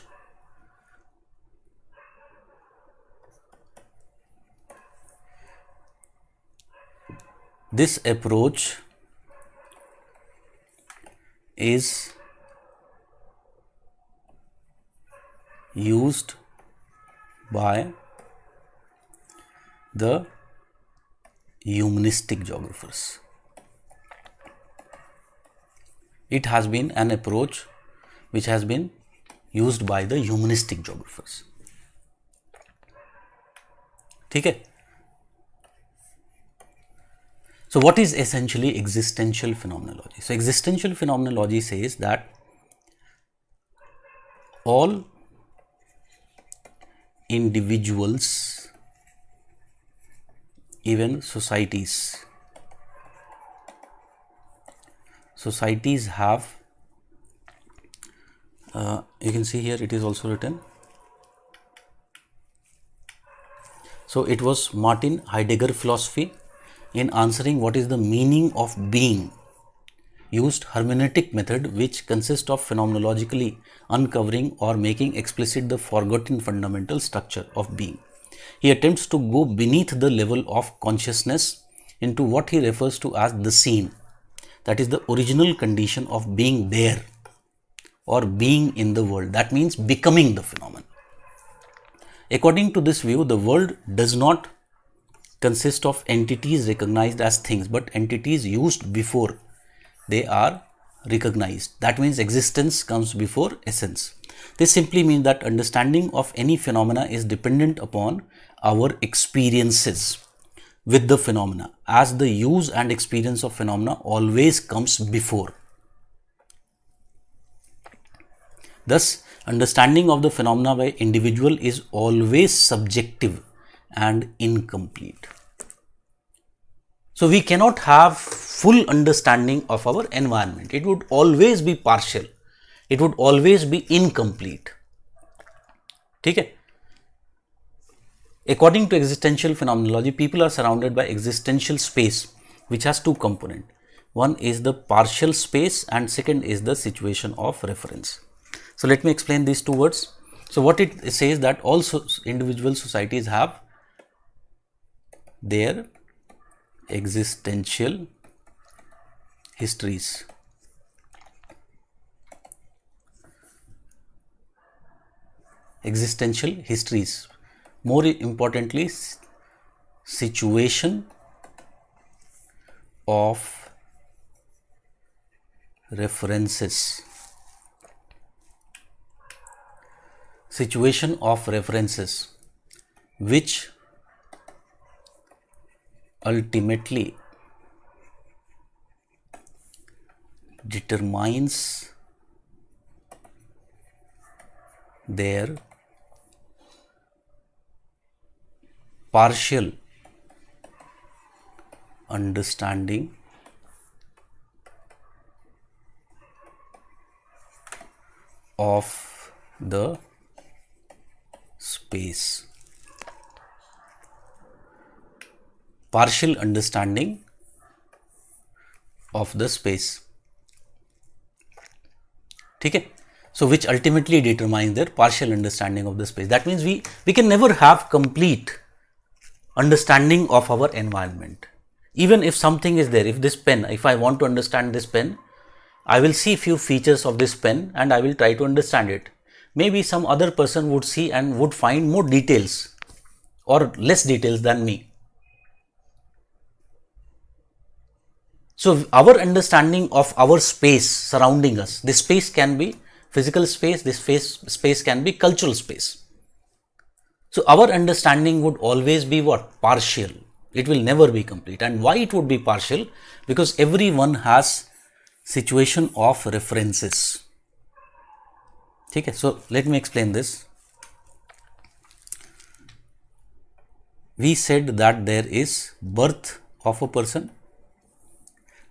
is used by the humanistic geographers. It has been an approach which has been used by the humanistic geographers. Okay. So what is essentially existential phenomenology? So existential phenomenology says that all individuals, even societies have, you can see here it is also written. So it was Martin Heidegger philosophy in answering what is the meaning of being, used hermeneutic method which consists of phenomenologically uncovering or making explicit the forgotten fundamental structure of being. He attempts to go beneath the level of consciousness into what he refers to as the scene, that is the original condition of being there or being in the world. That means becoming the phenomenon. According to this view, the world does not consist of entities recognized as things, but entities used before they are recognized. That means existence comes before essence. This simply means that understanding of any phenomena is dependent upon our experiences with the phenomena, as the use and experience of phenomena always comes before. Thus, understanding of the phenomena by individual is always subjective and incomplete. So we cannot have full understanding of our environment. It would always be partial. It would always be incomplete. Okay? According to existential phenomenology, people are surrounded by existential space, which has two components. One is the partial space and second is the situation of reference. So let me explain these two words. So what it says that all individual societies have their existential histories. Existential histories. More importantly, situation of references. Situation of references, which ultimately determines their partial understanding of the space. Partial understanding of the space. Okay? So which ultimately determines their partial understanding of the space. That means we can never have complete understanding of our environment. Even if something is there, if this pen, if I want to understand this pen, I will see few features of this pen and I will try to understand it. Maybe some other person would see and would find more details or less details than me. So our understanding of our space surrounding us, this space can be physical space, this space can be cultural space. So our understanding would always be what? Partial. It will never be complete. And why it would be partial? Because everyone has situation of references. Okay, so let me explain this. We said that there is birth of a person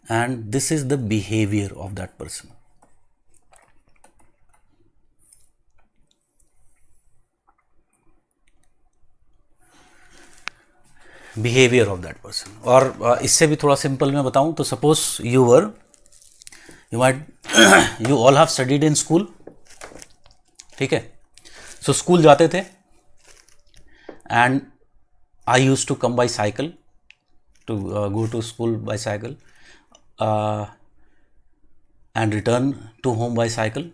and this is the behavior of that person. Behavior of that person. और इससे भी थोड़ा simple मैं बताऊं तो suppose you all have studied in school. ठीक है, so school जाते थे and I used to come by cycle to go to school by cycle and return to home by cycle.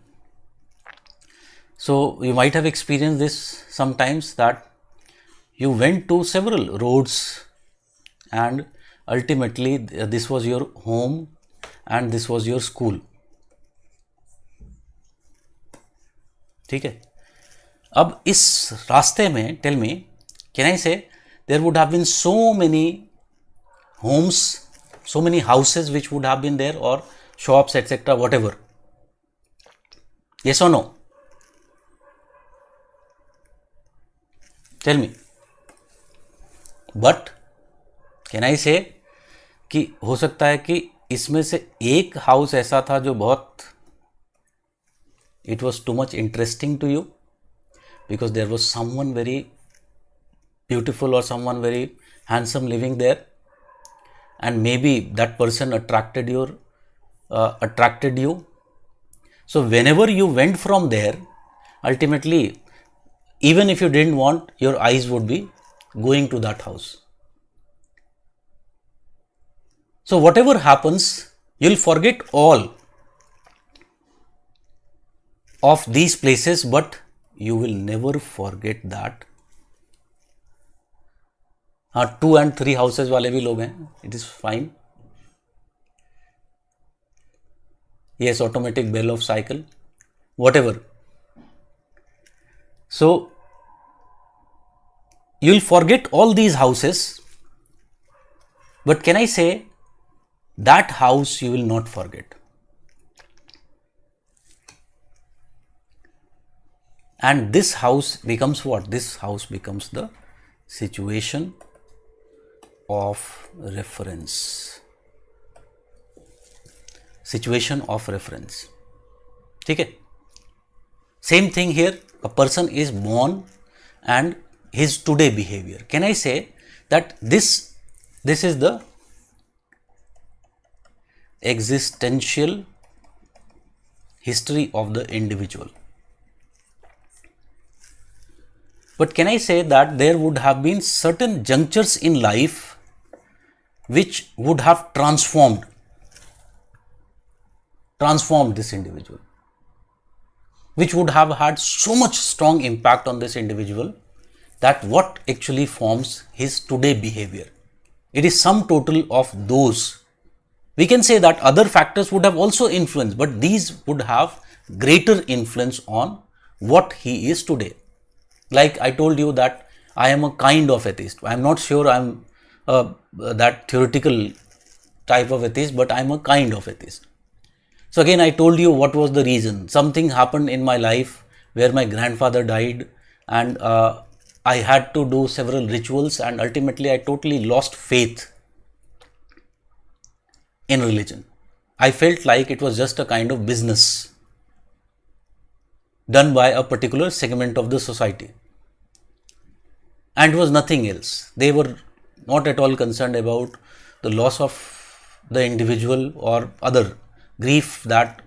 So you might have experienced this sometimes, that you went to several roads and ultimately this was your home and this was your school. ठीक है, अब इस रास्ते में tell me, can I से there would have been so many homes, so many houses which would have been there, or shops, etc., whatever. Yes or no? Tell me. But can I say कि हो सकता है कि इसमें से एक house ऐसा था जो बहुत it was too much interesting to you because there was someone very beautiful or someone very handsome living there, and maybe that person attracted you. So whenever you went from there, ultimately, even if you didn't want, your eyes would be going to that house. So whatever happens, you'll forget all of these places, but you will never forget that 2 and 3 houses वाले भी लोग हैं, it is fine. Yes, automatic bell of cycle, whatever. So you'll forget all these houses, but can I say that house you will not forget. And this house becomes what? This house becomes the situation of reference. Situation of reference. ठीक है? Same thing here. A person is born and his today behavior. Can I say that this is the existential history of the individual? But can I say that there would have been certain junctures in life which would have transformed this individual, which would have had so much strong impact on this individual that what actually forms his today behavior? It is sum total of those. We can say that other factors would have also influenced, but these would have greater influence on what he is today. Like I told you that I am a kind of atheist. I am not sure I am that theoretical type of atheist, but I am a kind of atheist. So again, I told you what was the reason. Something happened in my life where my grandfather died and I had to do several rituals, and ultimately I totally lost faith in religion. I felt like it was just a kind of business done by a particular segment of the society. And it was nothing else. They were not at all concerned about the loss of the individual or other grief that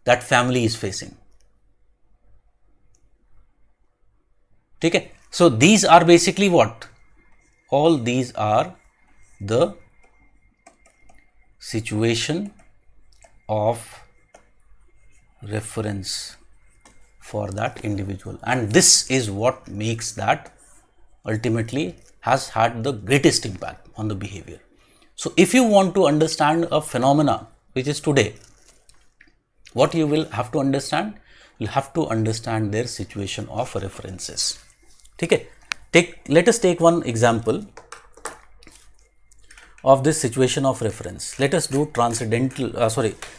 that family is facing. Okay? So these are basically what? All these are the situation of reference for that individual, and this is what makes that ultimately has had the greatest impact on the behavior. So if you want to understand a phenomena which is today, what you will have to understand? You will have to understand their situation of references. Okay? Let us take one example. of this situation of reference. Let us do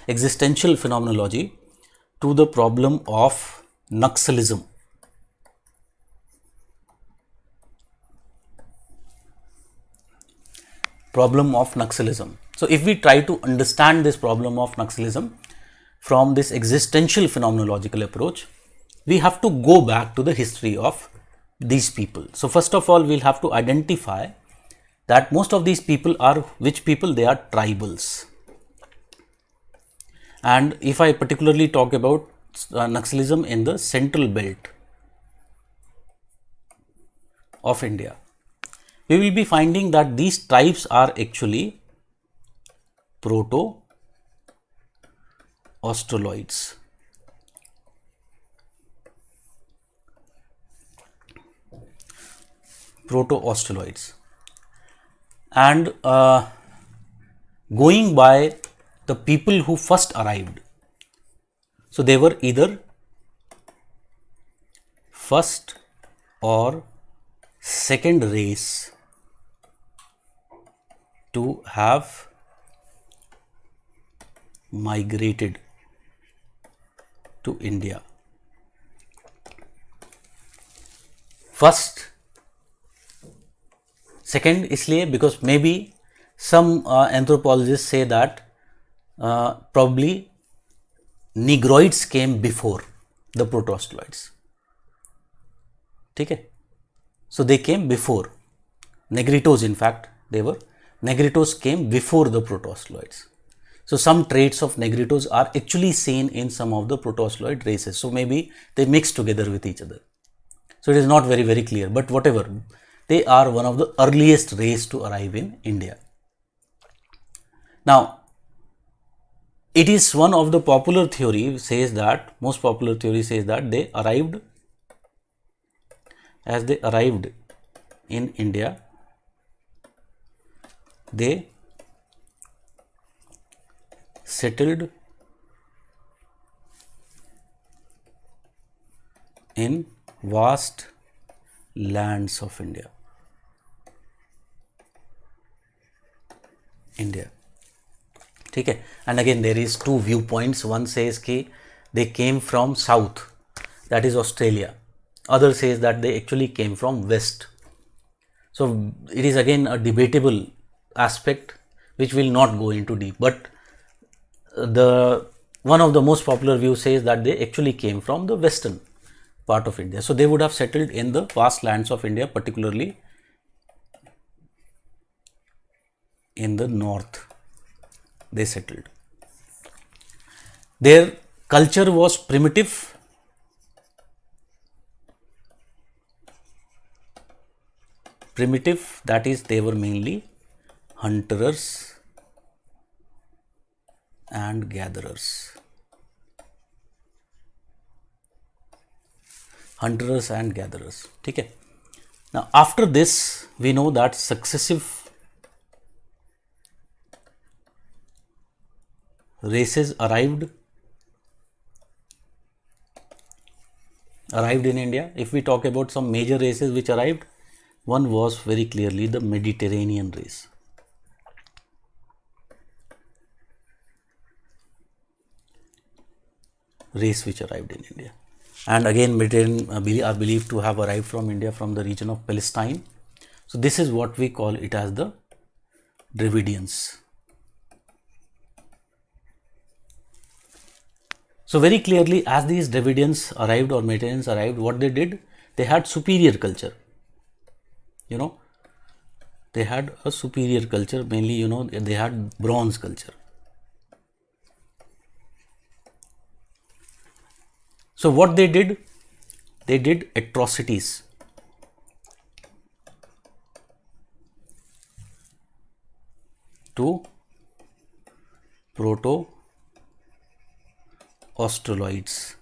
existential phenomenology to the problem of Naxalism. Problem of Naxalism. So, if we try to understand this problem of Naxalism from this existential phenomenological approach, we have to go back to the history of these people. So, first of all, we will have to identify that most of these people are which people? They are tribals. And if I particularly talk about Naxalism in the central belt of India, we will be finding that these tribes are actually proto-Australoids. Proto-Australoids. And going by the people who first arrived, so they were either first or second race to have migrated to India. First, second इसलिए because maybe some anthropologists say that probably Negroids came before the Proto-Australoids. ठीक है? So they came before. Negritos, in fact, Negritos came before the Proto-Australoids. So some traits of Negritos are actually seen in some of the Proto-Australoid races. So maybe they mix together with each other. So it is not very clear, but whatever, they are one of the earliest race to arrive in India. Now, it is one of the popular theory says that, most popular theory says that they arrived in India, they settled in vast lands of India. ठीक है. And again there is two viewpoints. One says कि they came from south, that is Australia. Other says that they actually came from west. So it is again a debatable aspect which will not go into deep. But the one of the most popular views says that they actually came from the western part of India. So they would have settled in the vast lands of India, particularly in the north. They settled. Their culture was primitive. That is, they were mainly hunters and gatherers. ठीक है. Now after this we know that successive races arrived in India. If we talk about some major races which arrived, one was very clearly the Mediterranean race. Which arrived in India. And again, Mediterranean are believed to have arrived from India from the region of Palestine. So this is what we call it as the Dravidians. So very clearly, as these Dravidians arrived or Mediterraneans arrived, what they did, they had superior culture. They had a superior culture, mainly, they had bronze culture. So what they did atrocities. To Proto-Australoids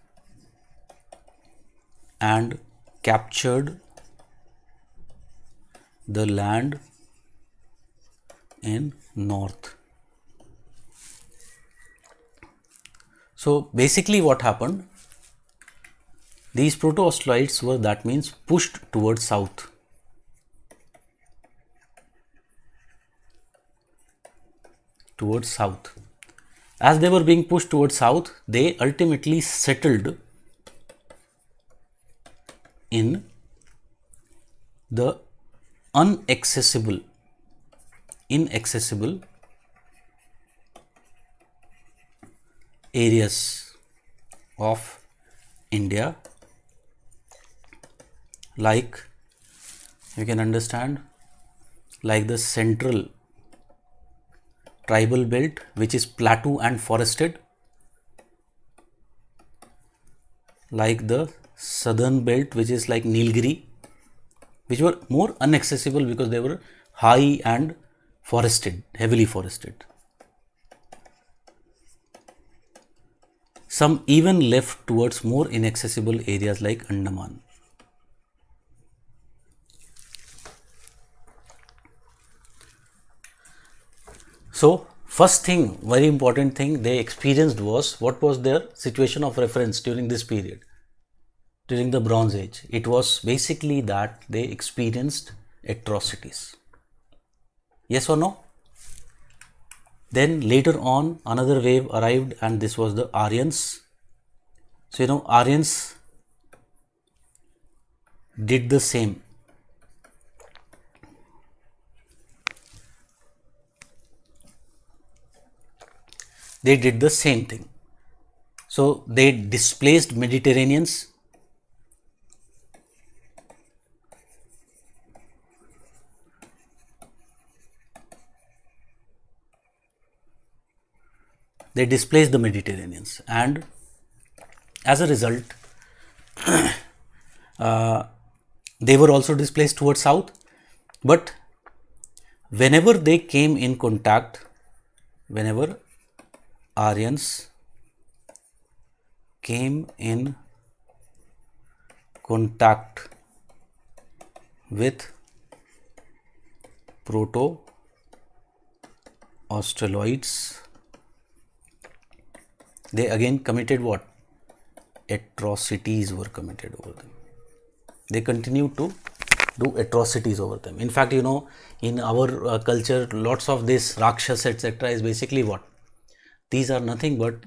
and captured the land in north. So basically what happened, these Proto-Australoids were, that means, pushed towards south. towards south. As they were being pushed towards south, they ultimately settled in the inaccessible areas of India, like you can understand, like the central tribal belt, which is plateau and forested, like the southern belt, which is like Nilgiri, which were more inaccessible because they were high and forested, heavily forested. Some even left towards more inaccessible areas like Andaman. So, first thing, very important thing they experienced was, what was their situation of reference during this period, during the Bronze Age? It was basically that they experienced atrocities. Yes or no? Then later on, another wave arrived, and this was the Aryans. So, Aryans did the same. They did the same thing. So, they displaced Mediterraneans. They displaced the Mediterraneans, and as a result, they were also displaced towards south. But whenever they came in contact, whenever Aryans came in contact with proto-Australoids, they again committed what? Atrocities were committed over them. They continued to do atrocities over them. In fact, in our culture, lots of this Rakshas, etc. is basically what? These are nothing but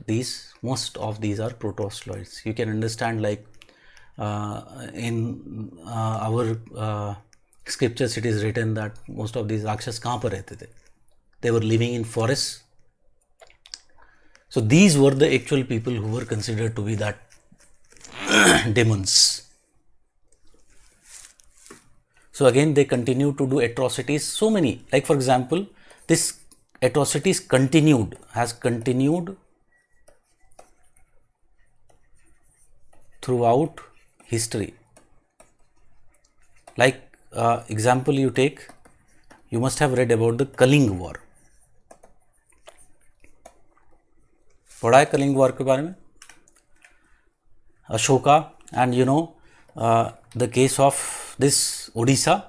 most of these are proto-Australoids. You can understand, like in our scriptures, it is written that most of these Rakshas kahan par rehte the? They were living in forests. So these were the actual people who were considered to be that demons. So again, they continue to do atrocities. So many, like for example, this atrocities has continued throughout history. Like example you take, you must have read about the Kaling War. पढ़ा है Kalinga war के बारे में? Ashoka, and the case of this Odisha.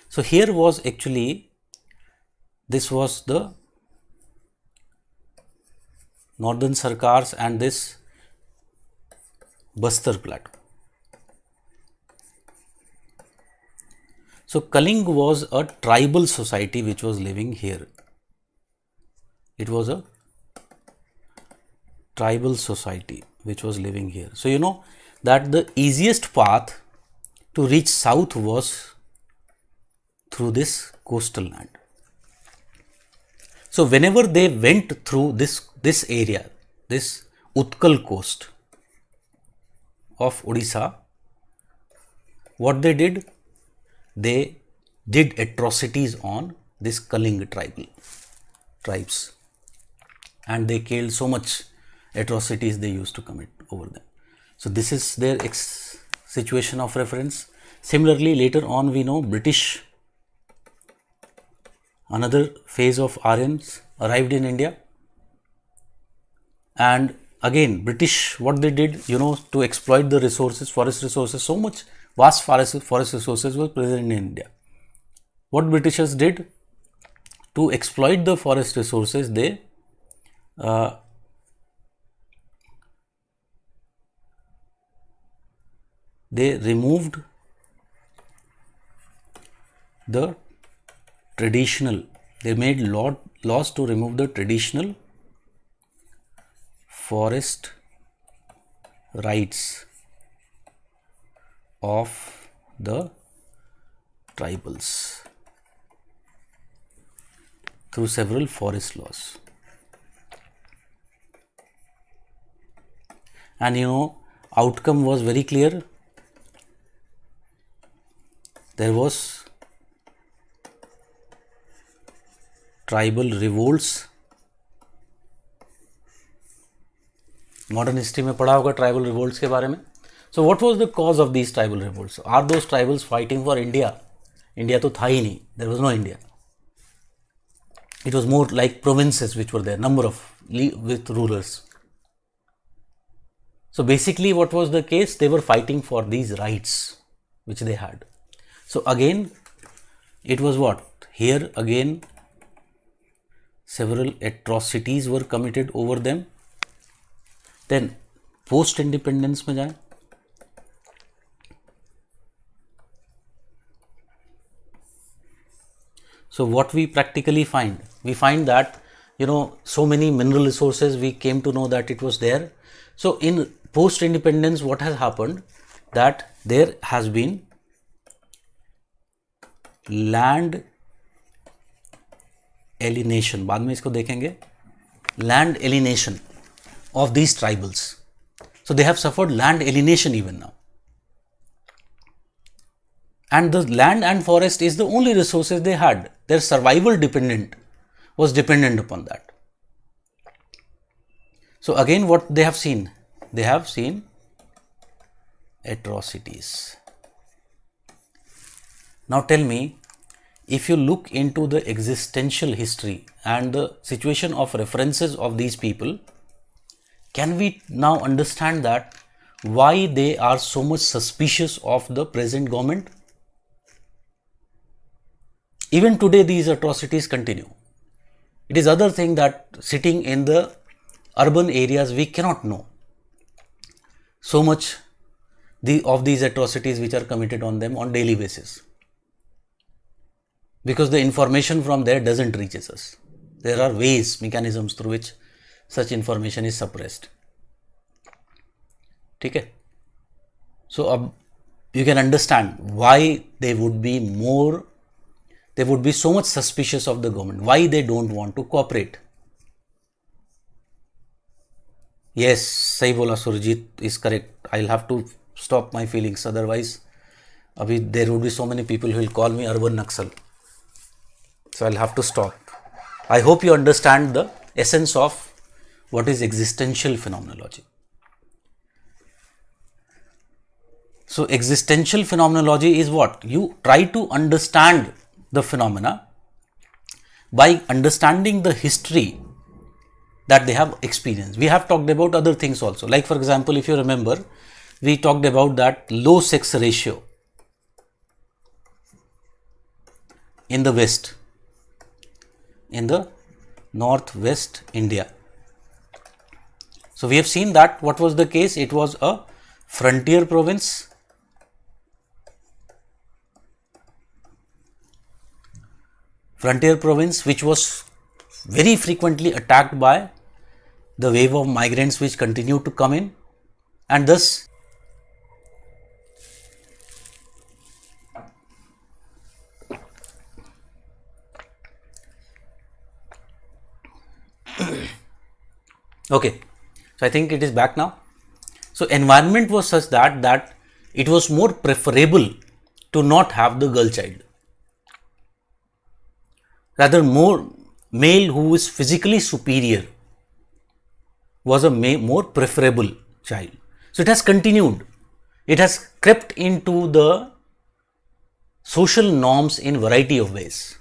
So here was actually, this was the northern Sarkars and this Bastar plateau. So Kaling was a tribal society which was living here. It was a tribal society which was living here. So that the easiest path to reach south was through this coastal land. So whenever they went through this area, this Utkal coast of Odisha, what they did? They did atrocities on this Kaling tribes, and they killed so much atrocities they used to commit over them. So this is their situation of reference. Similarly, later on we know British, another phase of Aryans arrived in India, and again British, what they did, to exploit the resources, forest resources, so much vast forest resources were present in India. What Britishers did to exploit the forest resources, they removed they made laws to remove the traditional forest rights of the tribals through several forest laws. And outcome was very clear. There was tribal revolts. Modern history में पढ़ा होगा tribal revolts के बारे में. So what was the cause of these tribal revolts? Are those tribals fighting for India? India तो था ही नहीं, there was no India. It was more like provinces which were there, number of with rulers. So basically what was the case? They were fighting for these rights which they had. So again it was what? Here again several atrocities were committed over them. Then post independence में जाएं. So what we practically find? We find that so many mineral resources, we came to know that it was there. So in post independence what has happened? That there has been land alienation. बाद में इसको देखेंगे. Land alienation of these tribals. So they have suffered land alienation even now. And the land and forest is the only resources they had. Their survival was dependent upon that. So again what they have seen? They have seen atrocities. Now tell me, if you look into the existential history and the situation of references of these people, can we now understand that why they are so much suspicious of the present government? Even today these atrocities continue. It is other thing that sitting in the urban areas we cannot know so much of these atrocities which are committed on them on daily basis, because the information from there doesn't reach us. There are ways, mechanisms through which such information is suppressed. ठीक है? So अब you can understand why they would be so much suspicious of the government, why they don't want to cooperate. Yes, सही बोला Surjit is correct. I'll have to stop my feelings, otherwise अभी there would be so many people who will call me urban Naxal. So I'll have to stop. I hope you understand the essence of what is existential phenomenology. So existential phenomenology is what? You try to understand the phenomena by understanding the history that they have experienced. We have talked about other things also. Like for example, if you remember, we talked about that low sex ratio in the West, in the northwest India. So we have seen that what was the case? It was a frontier province. Frontier province which was very frequently attacked by the wave of migrants which continued to come in, and thus okay, so I think it is back now. So environment was such that it was more preferable to not have the girl child. Rather, more male who is physically superior was a more preferable child. So it has continued. It has crept into the social norms in variety of ways.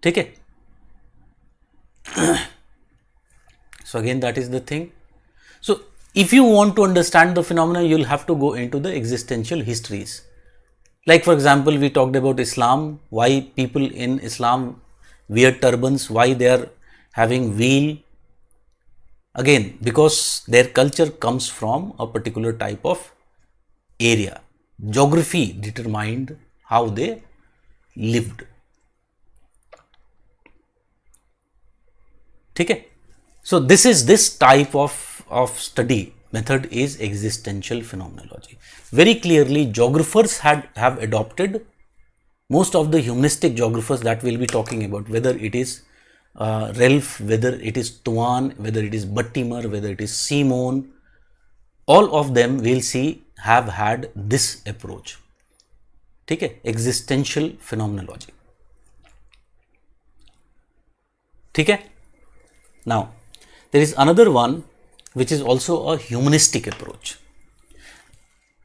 ठीक है? So again, that is the thing. So if you want to understand the phenomena, you will have to go into the existential histories. Like for example, we talked about Islam, why people in Islam wear turbans, why they are having veil. Again, because their culture comes from a particular type of area. Geography determined how they lived. ठीक है. So this type of study method is existential phenomenology. Very clearly, geographers have adopted, most of the humanistic geographers that we'll be talking about, whether it is Relf, whether it is Tuan, whether it is Buttimer, whether it is Simon, all of them we'll see have had this approach. ठीक है, existential phenomenology. ठीक है. Now, there is another one which is also a humanistic approach,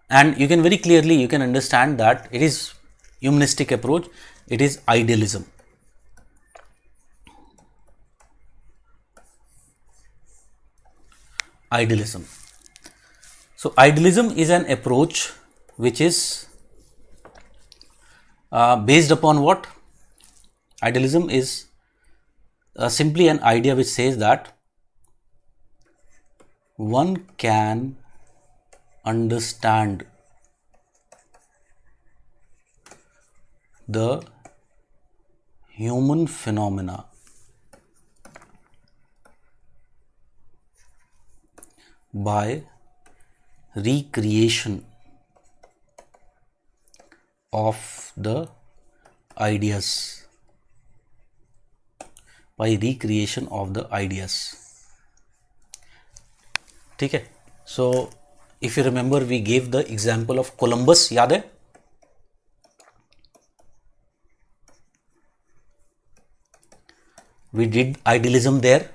and you can very clearly you can understand that it is humanistic approach. It is idealism. Idealism. So idealism is an approach which is based upon what? Idealism is simply an idea which says that one can understand the human phenomena by recreation of the ideas. By recreation of the ideas. ठीक है. So if you remember, we gave the example of Columbus. याद है? We did idealism there.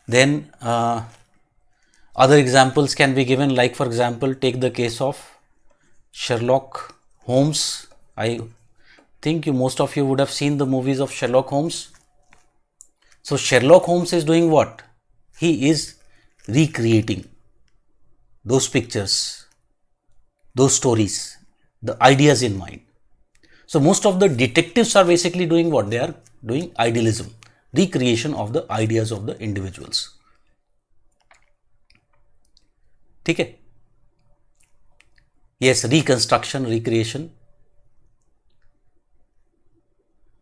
Then other examples can be given, like for example, take the case of Sherlock Holmes. I think most of you would have seen the movies of Sherlock Holmes. So Sherlock Holmes is doing what? He is recreating those pictures, those stories, the ideas in mind. So most of the detectives are basically doing what? They are doing idealism, recreation of the ideas of the individuals. ठीक है. Yes, reconstruction, recreation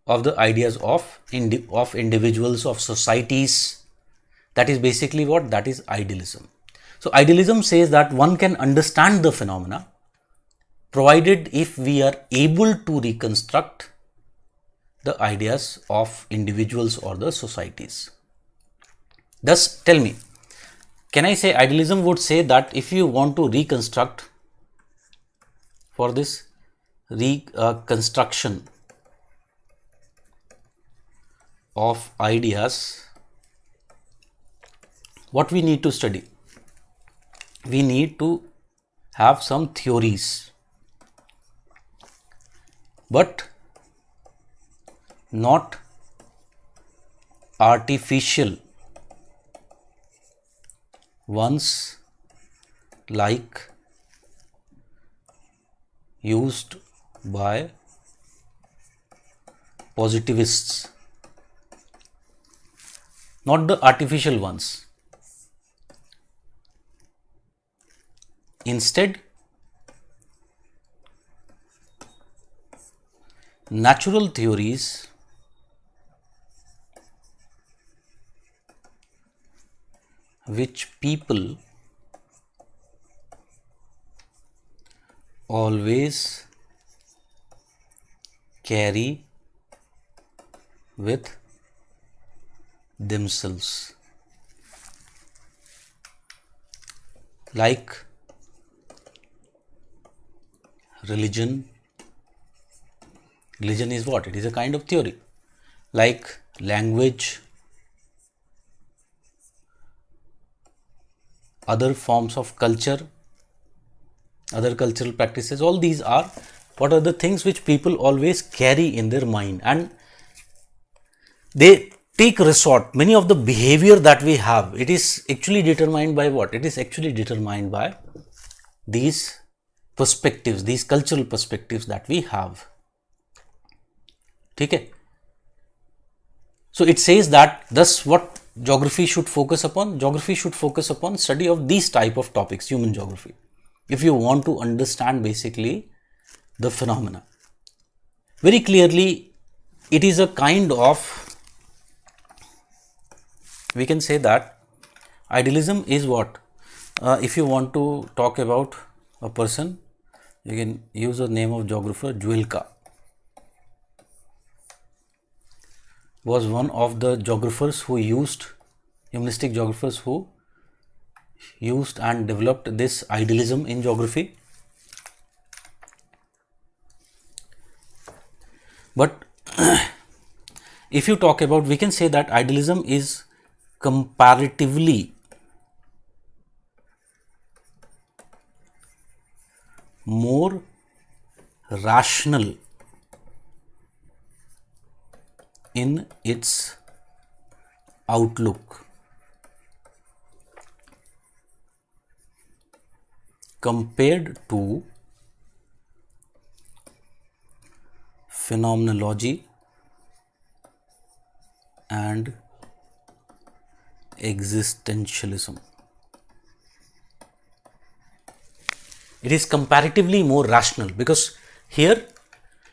of the ideas of individuals, of societies. That is basically what? That is idealism. So idealism says that one can understand the phenomena provided if we are able to reconstruct the ideas of individuals or the societies. Thus, tell me, can I say idealism would say that if you want to reconstruct, for this reconstruction of ideas, what we need to study? We need to have some theories, but not artificial ones like used by positivists, not the artificial ones. Instead, natural theories which people always carry with themselves, like religion. Religion is what? It is a kind of theory. Like language, other forms of culture, other cultural practices, all these are what are the things which people always carry in their mind, and they take resort. Many of the behavior that we have, it is actually determined by what? It is actually determined by these perspectives, these cultural perspectives that we have. Okay. So it says that thus what geography should focus upon? Geography should focus upon study of these type of topics, human geography, if you want to understand basically the phenomena. very clearly it is a kind of, we can say that idealism is what, if you want to talk about a person, you can use the name of geographer. Juelka was one of the geographers who used, humanistic geographers who used and developed this idealism in geography. But if you talk about, we can say that idealism is comparatively more rational in its outlook compared to phenomenology and existentialism. It is comparatively more rational because here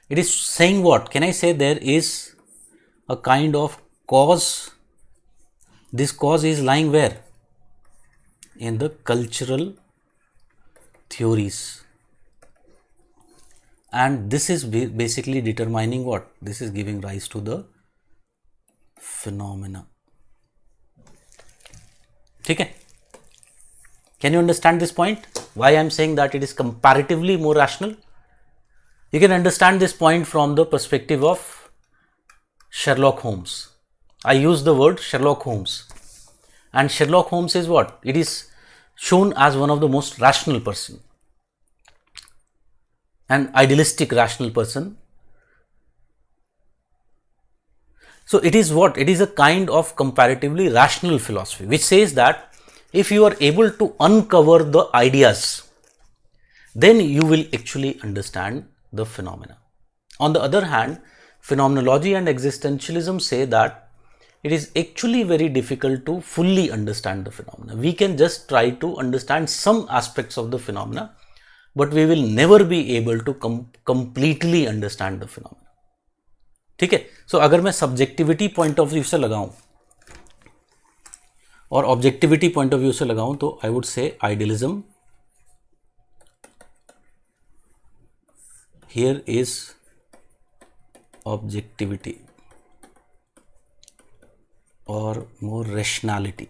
it is saying what? Can I say there is a kind of cause? This cause is lying where? In the cultural theories. And this is basically determining what? This is giving rise to the phenomena. Okay? Can you understand this point? Why I am saying that it is comparatively more rational? You can understand this point from the perspective of Sherlock Holmes. I use the word Sherlock Holmes. And Sherlock Holmes is what? It is shown as one of the most rational person. An idealistic rational person. So it is what? It is a kind of comparatively rational philosophy which says that if you are able to uncover the ideas, then you will actually understand the phenomena. On the other hand, phenomenology and existentialism say that it is actually very difficult to fully understand the phenomena. We can just try to understand some aspects of the phenomena, but we will never be able to completely understand the phenomena. ठीक है. So अगर मैं subjectivity point of view से लगाऊं और objectivity point of view से लगाऊं तो I would say idealism here is objectivity और मोर rationality.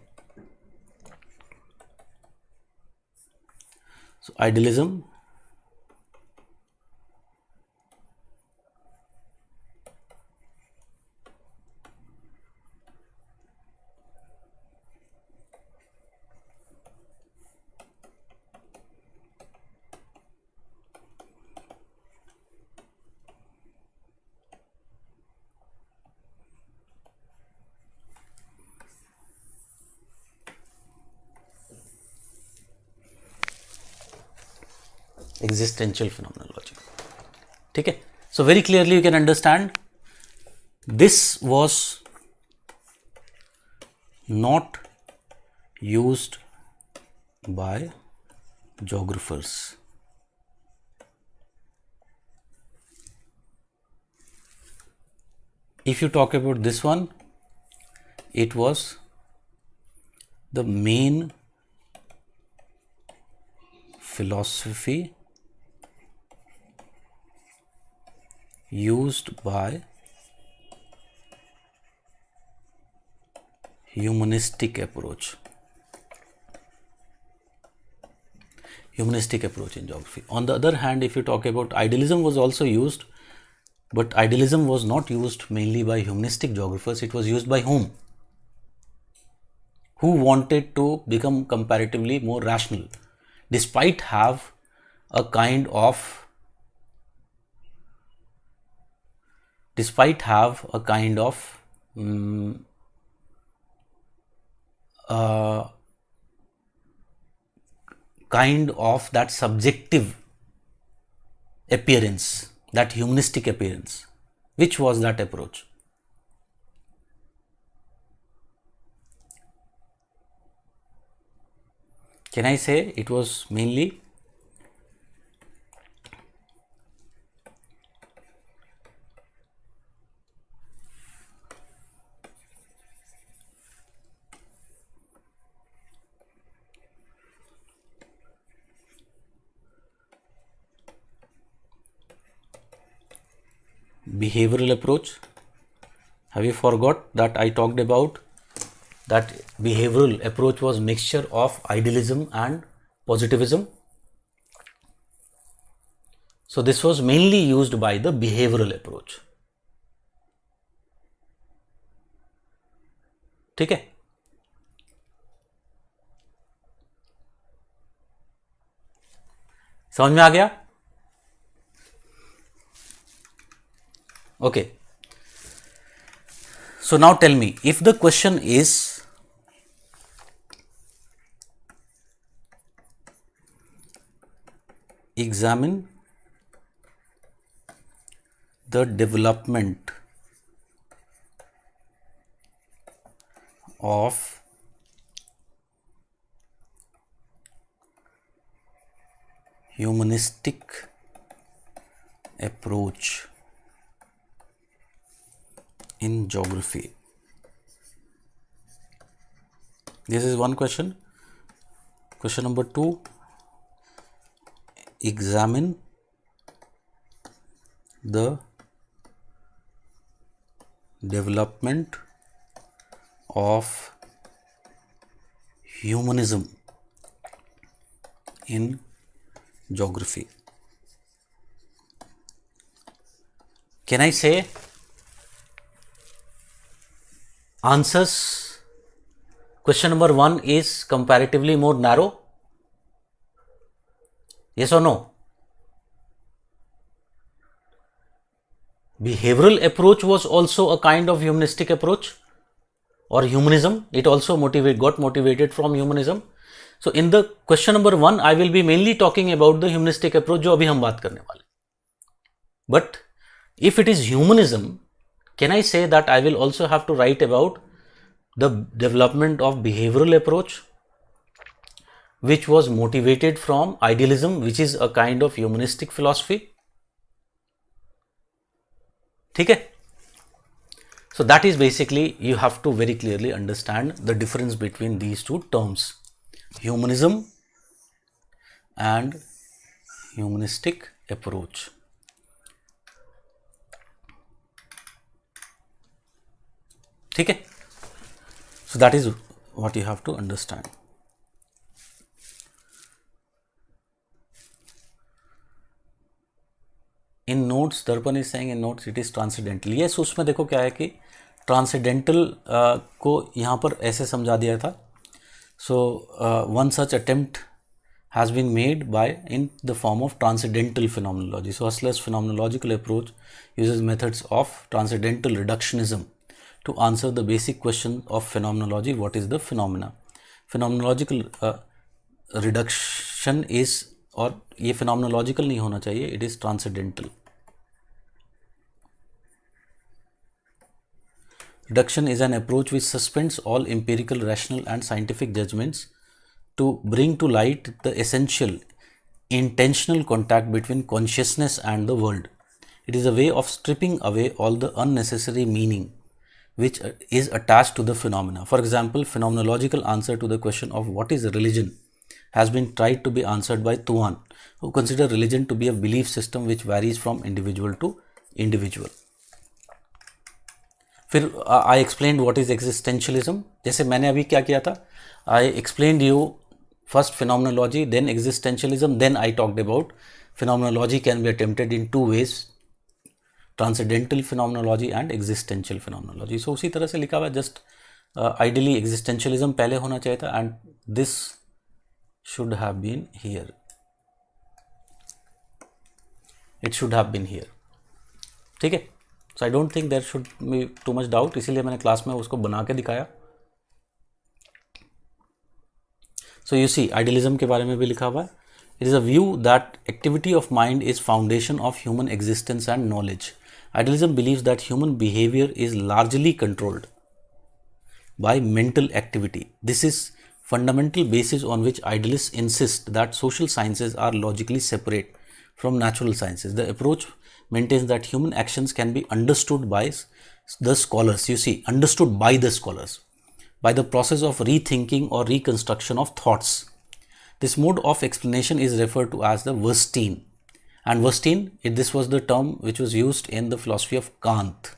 So idealism existential phenomenology. ठीक है. So very clearly you can understand this was not used by geographers. If you talk about this one, it was the main philosophy used by humanistic approach. Humanistic approach in geography. On the other hand, if you talk about idealism was also used, but idealism was not used mainly by humanistic geographers. It was used by whom? Who wanted to become comparatively more rational, despite have a kind of kind of that subjective appearance, that humanistic appearance. Which was that approach? Can I say it was mainly behavioral approach. Have you forgot that I talked about that behavioral approach was mixture of idealism and positivism? So this was mainly used by the behavioral approach. ठीक है? समझ में आ गया? Okay. So now tell me, if the question is examine the development of humanistic approach in geography. This is one question. Question number 2, examine the development of humanism in geography. Can I say answers? Question number 1 is comparatively more narrow. Yes or no? Behavioral approach was also a kind of humanistic approach or humanism. It also got motivated from humanism. So in the question number 1, I will be mainly talking about the humanistic approach जो अभी हम बात करने वाले. But if it is humanism, can I say that I will also have to write about the development of behavioral approach, which was motivated from idealism, which is a kind of humanistic philosophy? ठीक है? So that is basically, you have to very clearly understand the difference between these two terms, humanism and humanistic approach. ठीक है? So that is what you have to understand. In notes, Darpan is saying in notes it is transcendental. Yes, उसमें देखो क्या है कि transcendental को यहाँ पर ऐसे समझा दिया था. So one such attempt has been made by in the form of transcendental phenomenology. So Husserl's phenomenological approach uses methods of transcendental reductionism to answer the basic question of phenomenology: what is the phenomena? Phenomenological reduction is, और ये phenomenological नहीं होना चाहिए, it is transcendental. Reduction is an approach which suspends all empirical, rational and scientific judgments to bring to light the essential intentional contact between consciousness and the world. It is a way of stripping away all the unnecessary meaning which is attached to the phenomena. For example, phenomenological answer to the question of what is religion has been tried to be answered by Tuan, who consider religion to be a belief system which varies from individual to individual. फिर I explained what is existentialism. जैसे मैंने अभी क्या किया था, I explained you first phenomenology, then existentialism, then I talked about phenomenology can be attempted in two ways, transcendental phenomenology and existential phenomenology. So उसी तरह से लिखा हुआ, just ideally existentialism पहले होना चाहिए था and this should have been here. It should have been here. ठीक है? So I don't think there should be too much doubt. इसीलिए मैंने क्लास में उसको बना के दिखाया. So you see, idealism के बारे में भी लिखा हुआ है. It is a view that activity of mind is foundation of human existence and knowledge. Idealism believes that human behavior is largely controlled by mental activity. This is fundamental basis on which idealists insist that social sciences are logically separate from natural sciences. The approach maintains that human actions can be understood by the scholars. You see, understood by the scholars by the process of rethinking or reconstruction of thoughts. This mode of explanation is referred to as the Wettstein And Verstehen, this was the term which was used in the philosophy of Kant.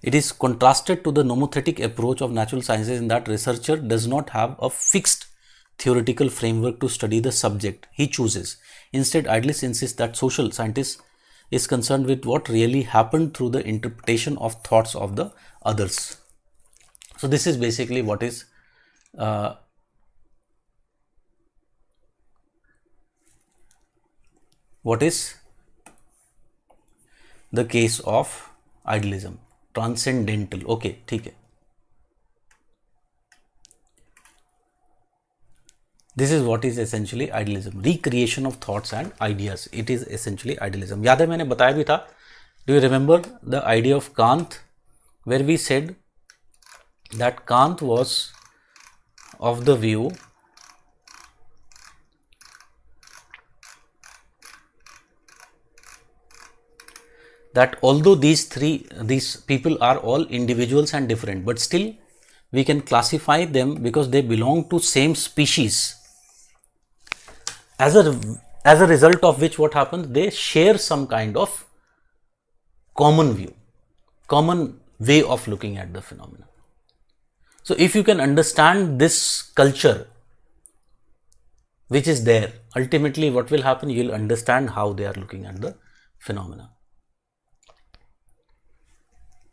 It is contrasted to the nomothetic approach of natural sciences in that researcher does not have a fixed theoretical framework to study the subject he chooses. Instead, idealists insist that social scientists is concerned with what really happened through the interpretation of thoughts of the others. So this is basically what is the case of idealism. Transcendental. Okay, ठीक है. This is what is essentially idealism. Recreation of thoughts and ideas. It is essentially idealism. याद है मैंने बताया भी था. Do you remember the idea of Kant, where we said that Kant was of the view that although these people are all individuals and different, but still we can classify them because they belong to same species. As a result of which what happens, they share some kind of common view, common way of looking at the phenomena. So if you can understand this culture which is there, ultimately what will happen, you will understand how they are looking at the phenomena.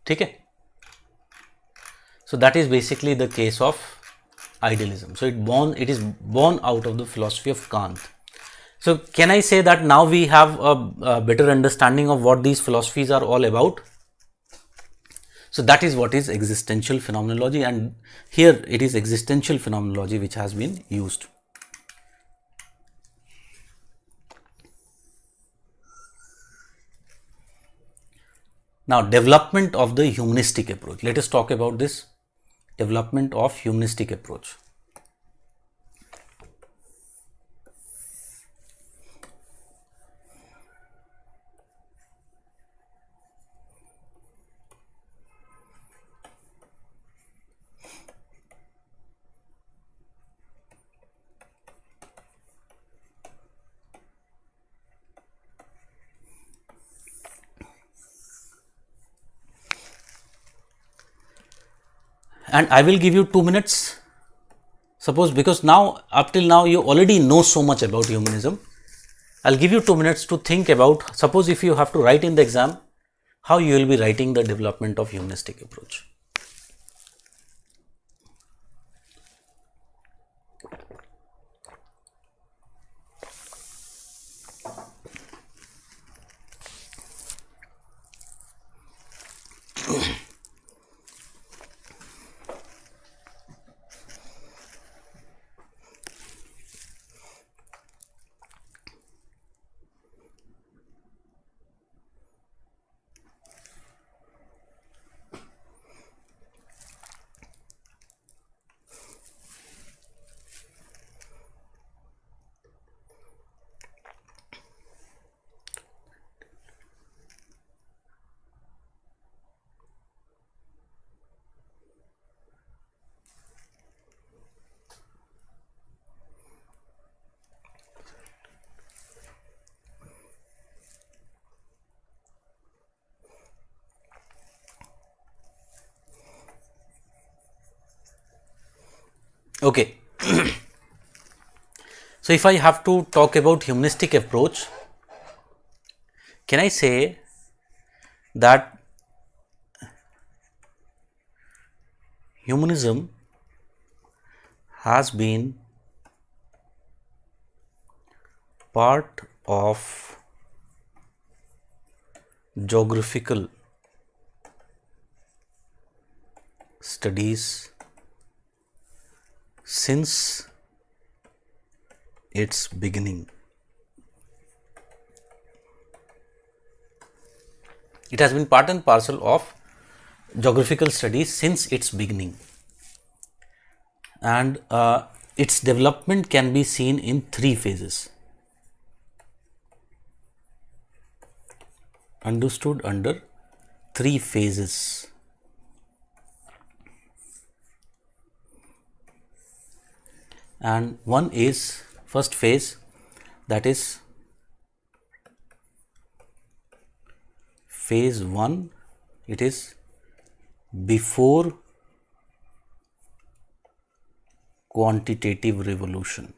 Okay? So that is basically the case of idealism. So it is born out of the philosophy of Kant. So can I say that now we have a better understanding of what these philosophies are all about? So that is what is existential phenomenology, and here it is existential phenomenology which has been used. Now, development of the humanistic approach. Let us talk about this development of humanistic approach. And I will give you 2 minutes, suppose, because now up till now you already know so much about humanism. I'll give you 2 minutes to think about, suppose if you have to write in the exam, how you will be writing the development of humanistic approach. Okay. So if I have to talk about humanistic approach, can I say that humanism has been part of geographical studies since its beginning. It has been part and parcel of geographical studies since its beginning, and its development can be seen in 3 phases, understood under 3 phases. And one is first phase, that is phase 1, it is before quantitative revolution.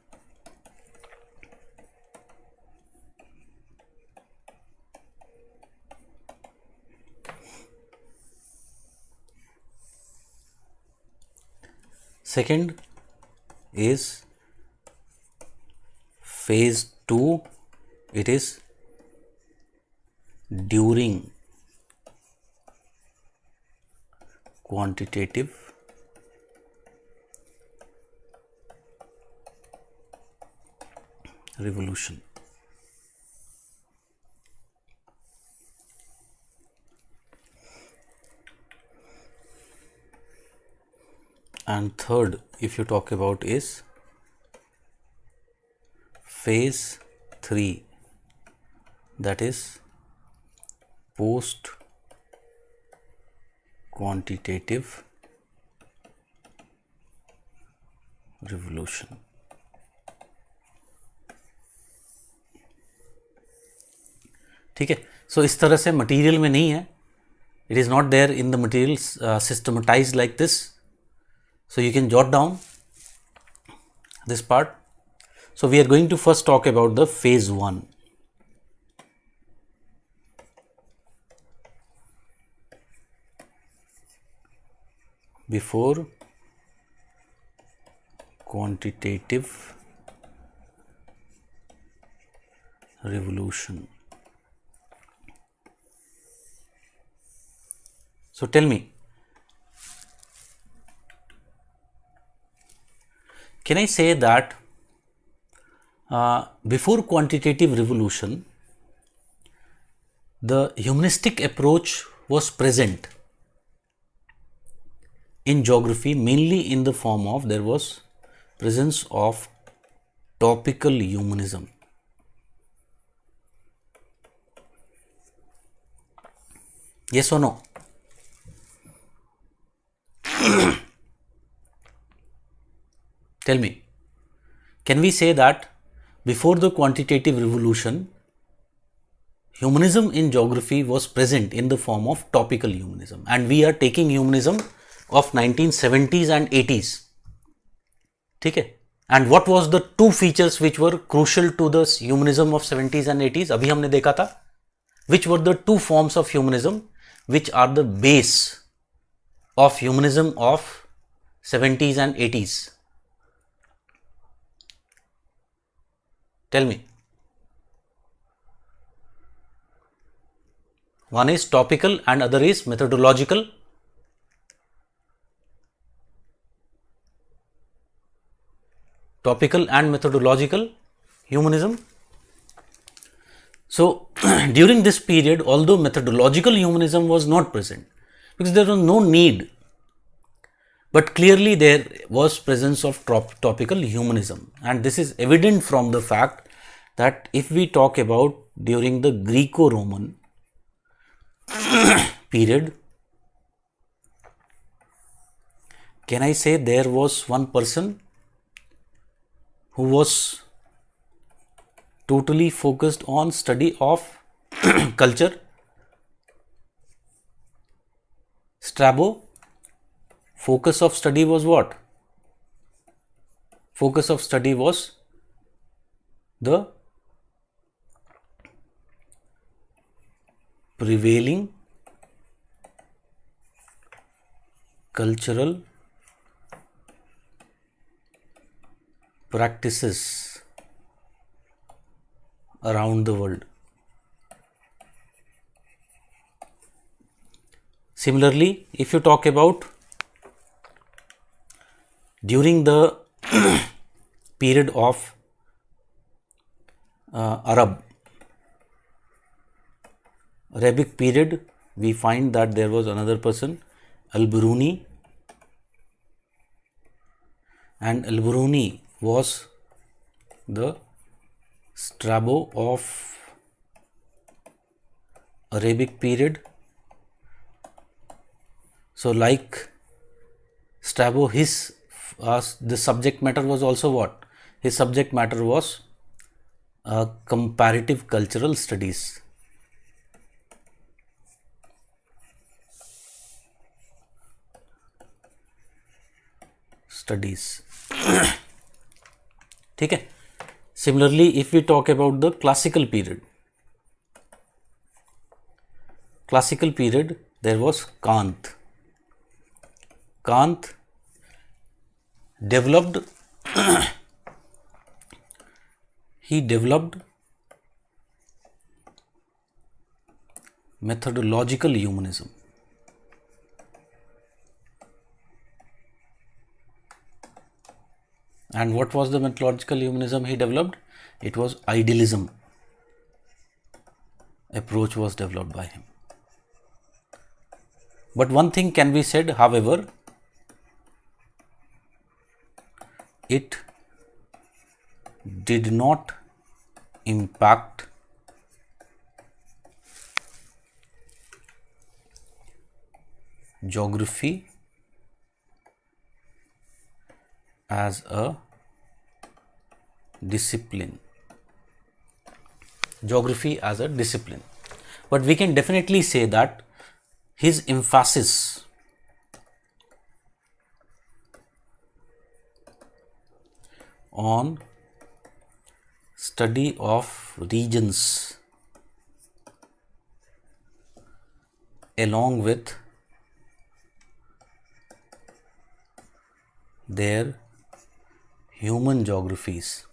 Second is phase 2, it is during quantitative revolution. And third, if you talk about, is phase 3, that is post quantitative revolution. ठीक है. सो इस तरह से material में नहीं है, it is not there in the material systematise like this. So you can jot down this part. So we are going to first talk about the phase 1. Before quantitative revolution. So tell me, can I say that before quantitative revolution, the humanistic approach was present in geography mainly in the form of, there was presence of topical humanism. Yes or no? Tell me, can we say that before the quantitative revolution, humanism in geography was present in the form of topical humanism, and we are taking humanism of 1970s and 80s. ठीक है. And what was the two features which were crucial to the humanism of 70s and 80s? अभी हमने देखा था. Which were the two forms of humanism which are the base of humanism of 70s and 80s? Tell me. One is topical and other is methodological. Topical and methodological humanism. So during this period, although methodological humanism was not present because there was no need, but clearly there was presence of topical humanism, and this is evident from the fact that if we talk about during the Greco-Roman period, can I say there was one person who was totally focused on study of culture? Strabo. Focus of study was what? Focus of study was the prevailing cultural practices around the world. Similarly, if you talk about during the period of Arabic period, we find that there was another person, Al-Biruni, and Al-Biruni was the Strabo of Arabic period. So like Strabo, his the subject matter was also what? His subject matter was comparative cultural studies. studies. ठीक है. Similarly, if we talk about the classical period, there was Kant. Kant developed he developed methodological humanism. And what was the methodological humanism he developed? It was idealism. Approach was developed by him. But one thing can be said, however, it did not impact geography as a discipline. But we can definitely say that his emphasis on study of regions along with their human geographies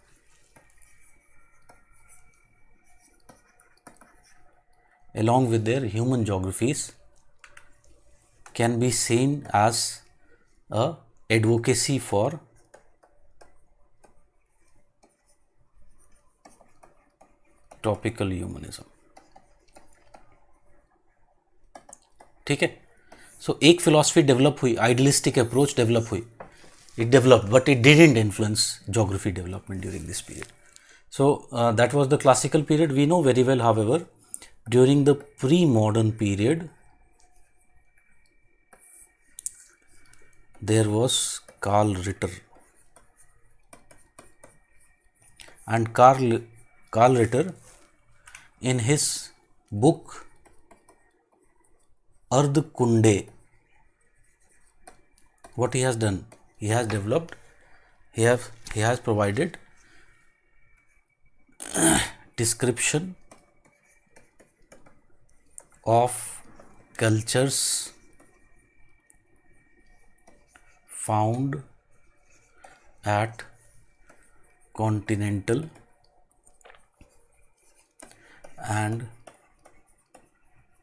can be seen as a advocacy for tropical humanism. ठीक है. सो एक philosophy develop हुई, idealistic approach develop हुई, it developed, but it didn't influence geography development during this period. So that was the classical period. We know very well, however, during the pre-modern period there was Karl Ritter, and Karl Ritter in his book Ardhkunde, what he has done, he has developed, he has provided description of cultures found at continental and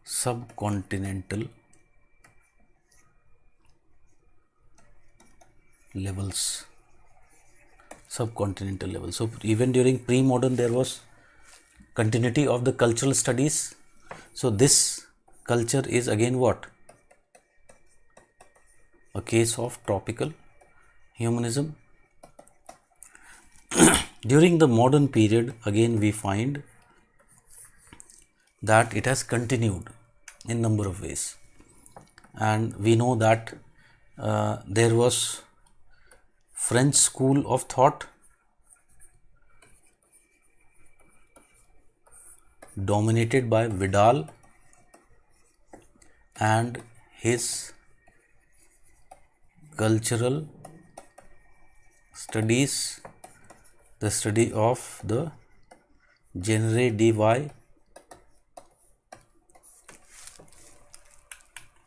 subcontinental levels. So even during pre-modern there was continuity of the cultural studies. So this culture is again what? A case of tropical humanism. During the modern period, again we find that it has continued in number of ways, and we know that there was French school of thought dominated by Vidal and his cultural studies, the study of the genre divai.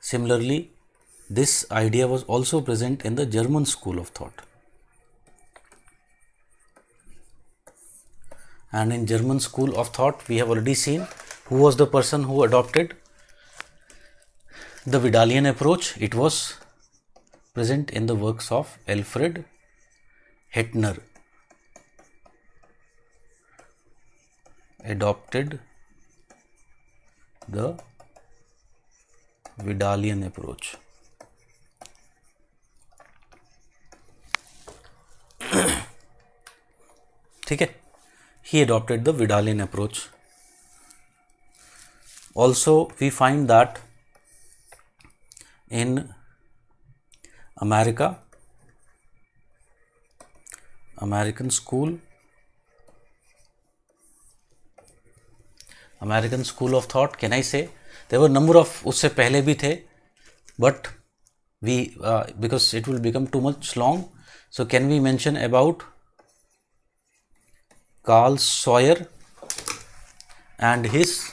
Similarly, this idea was also present in the German school of thought. And in German school of thought, we have already seen who was the person who adopted the Vidalian approach. It was present in the works of Alfred Hettner. Adopted the Vidalian approach. ठीक है, he adopted the Vidalian approach. Also, we find that in America, American school of thought, can I say, there were a number of उससे पहले भी थे, but we because it will become too much long, So can we mention about Carl Sawyer and his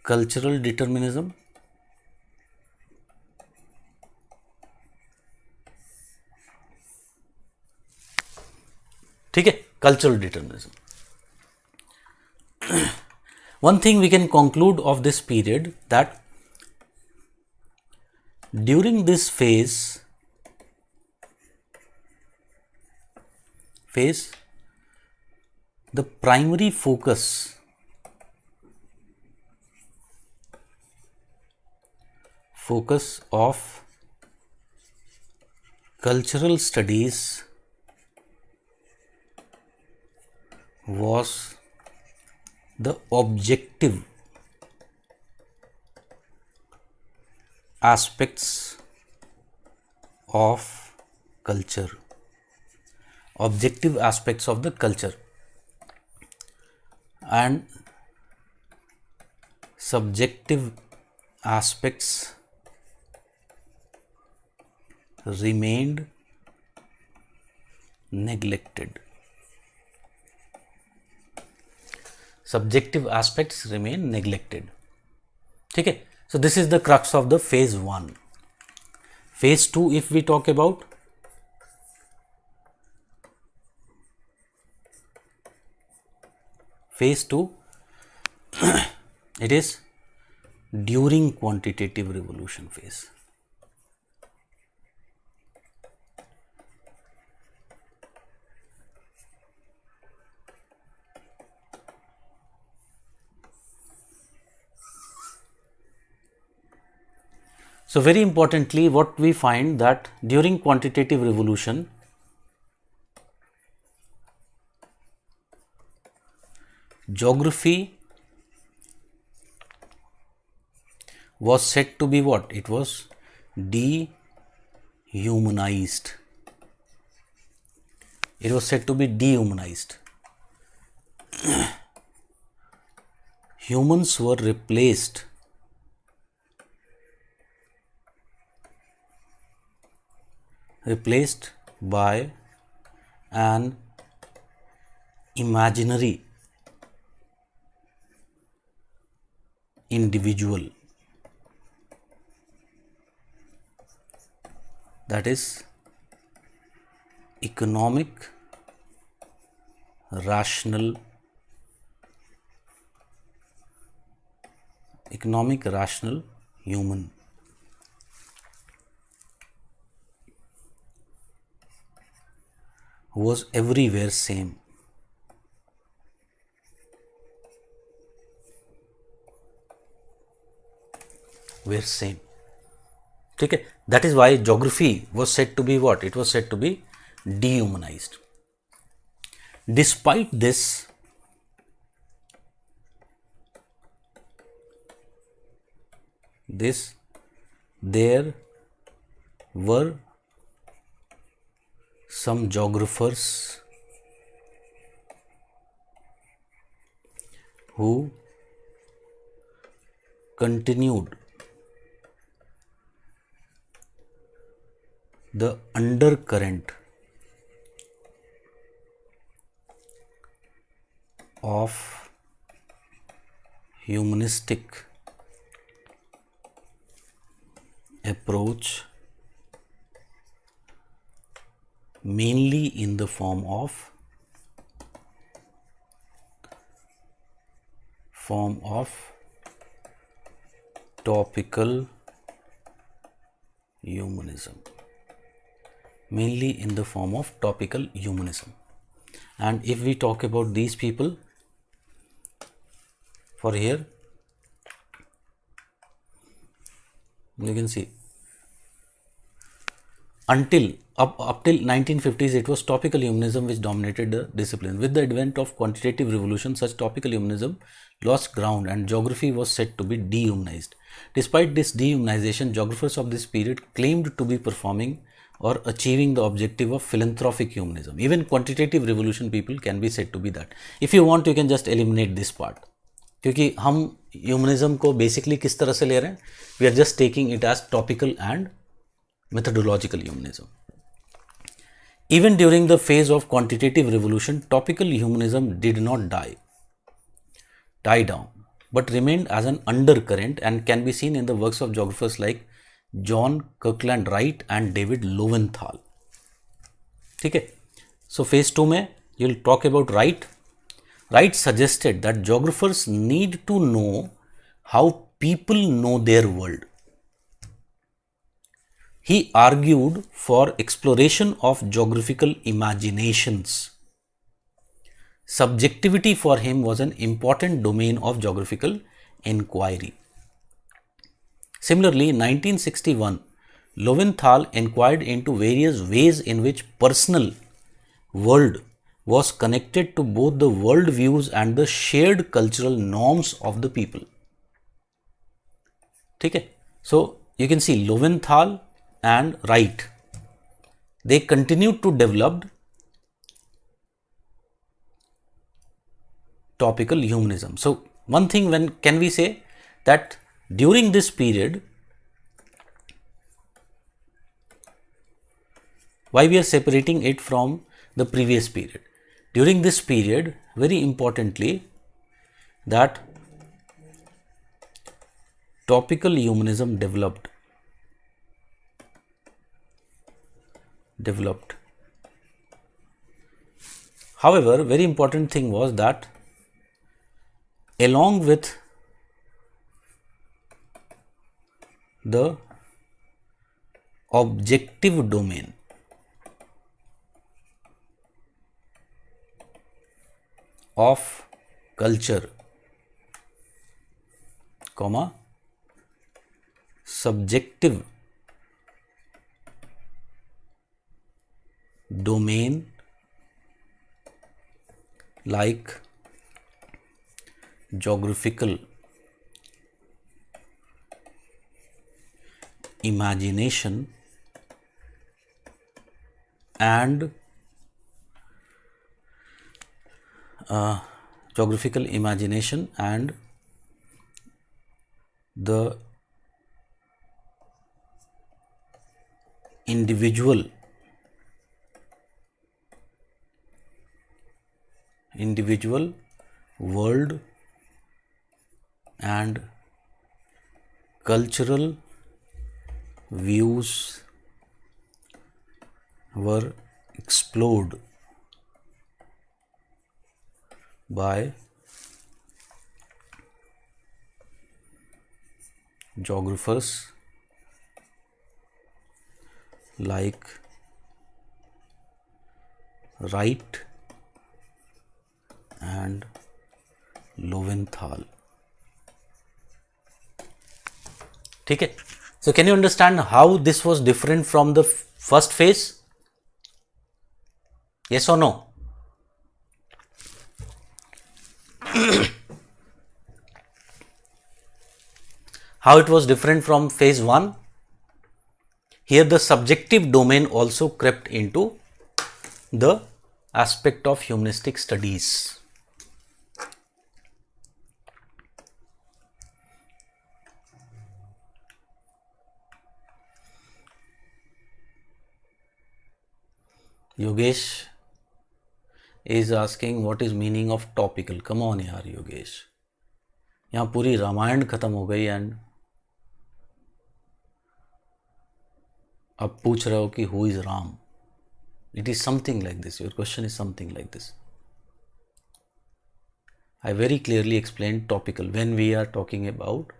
cultural determinism? ठीक है, cultural determinism. One thing we can conclude of this period, that during this phase the primary focus of cultural studies was the objective aspects of culture, objective aspects of the culture, and subjective aspects remained neglected. Subjective aspects remain neglected. ठीक है, so this is the crux of the phase 1. Phase 2, if we talk about, phase 2, it is during quantitative revolution phase. So very importantly, what we find that during quantitative revolution, geography was said to be what? It was dehumanized. It was said to be dehumanized. Humans were replaced by an imaginary individual, that is economic rational human. Who was everywhere same. Were same. ठीक है, that is why geography was said to be what? It was said to be dehumanized. Despite this, there were some geographers who continued the undercurrent of humanistic approach, mainly in the form of topical humanism. Mainly in the form of topical humanism. And if we talk about these people, for here you can see until up till 1950s it was topical humanism which dominated the discipline. With the advent of quantitative revolution, such topical humanism lost ground and geography was said to be dehumanized. Despite this dehumanization, geographers of this period claimed to be performing or achieving the objective of philanthropic humanism. Even quantitative revolution people can be said to be that. If you want, you can just eliminate this part. क्योंकि हम humanism को basically किस तरह से ले रहे हैं, we are just taking it as topical and methodological humanism. Even during the phase of quantitative revolution, topical humanism did not die down, but remained as an undercurrent and can be seen in the works of geographers like John Kirkland Wright and David Lowenthal. ठीक है. So phase 2 में you'll talk about Wright. Wright suggested that geographers need to know how people know their world. He argued for exploration of geographical imaginations. Subjectivity for him was an important domain of geographical inquiry. Similarly, in 1961, Lowenthal inquired into various ways in which personal world was connected to both the world views and the shared cultural norms of the people. ठीक है. So you can see Lowenthal and Wright, they continued to develop topical humanism. So one thing, when can we say that during this period, why we are separating it from the previous period? During this period, very importantly, that topical humanism developed. However, very important thing was that along with the objective domain of culture, subjective domain like geographical imagination and the individual world and cultural views were explored by geographers like Wright and Lowenthal. ठीक है. So can you understand how this was different from the first phase? Yes or no? How it was different from phase 1? Here the subjective domain also crept into the aspect of humanistic studies. Yogesh is asking what is meaning of topical. Come on यार योगेश, यहाँ पूरी रामायण खत्म हो गई and अब पूछ रहे हो कि who is Ram. It is something like this. Your question is something like this. I very clearly explained topical. When we are talking about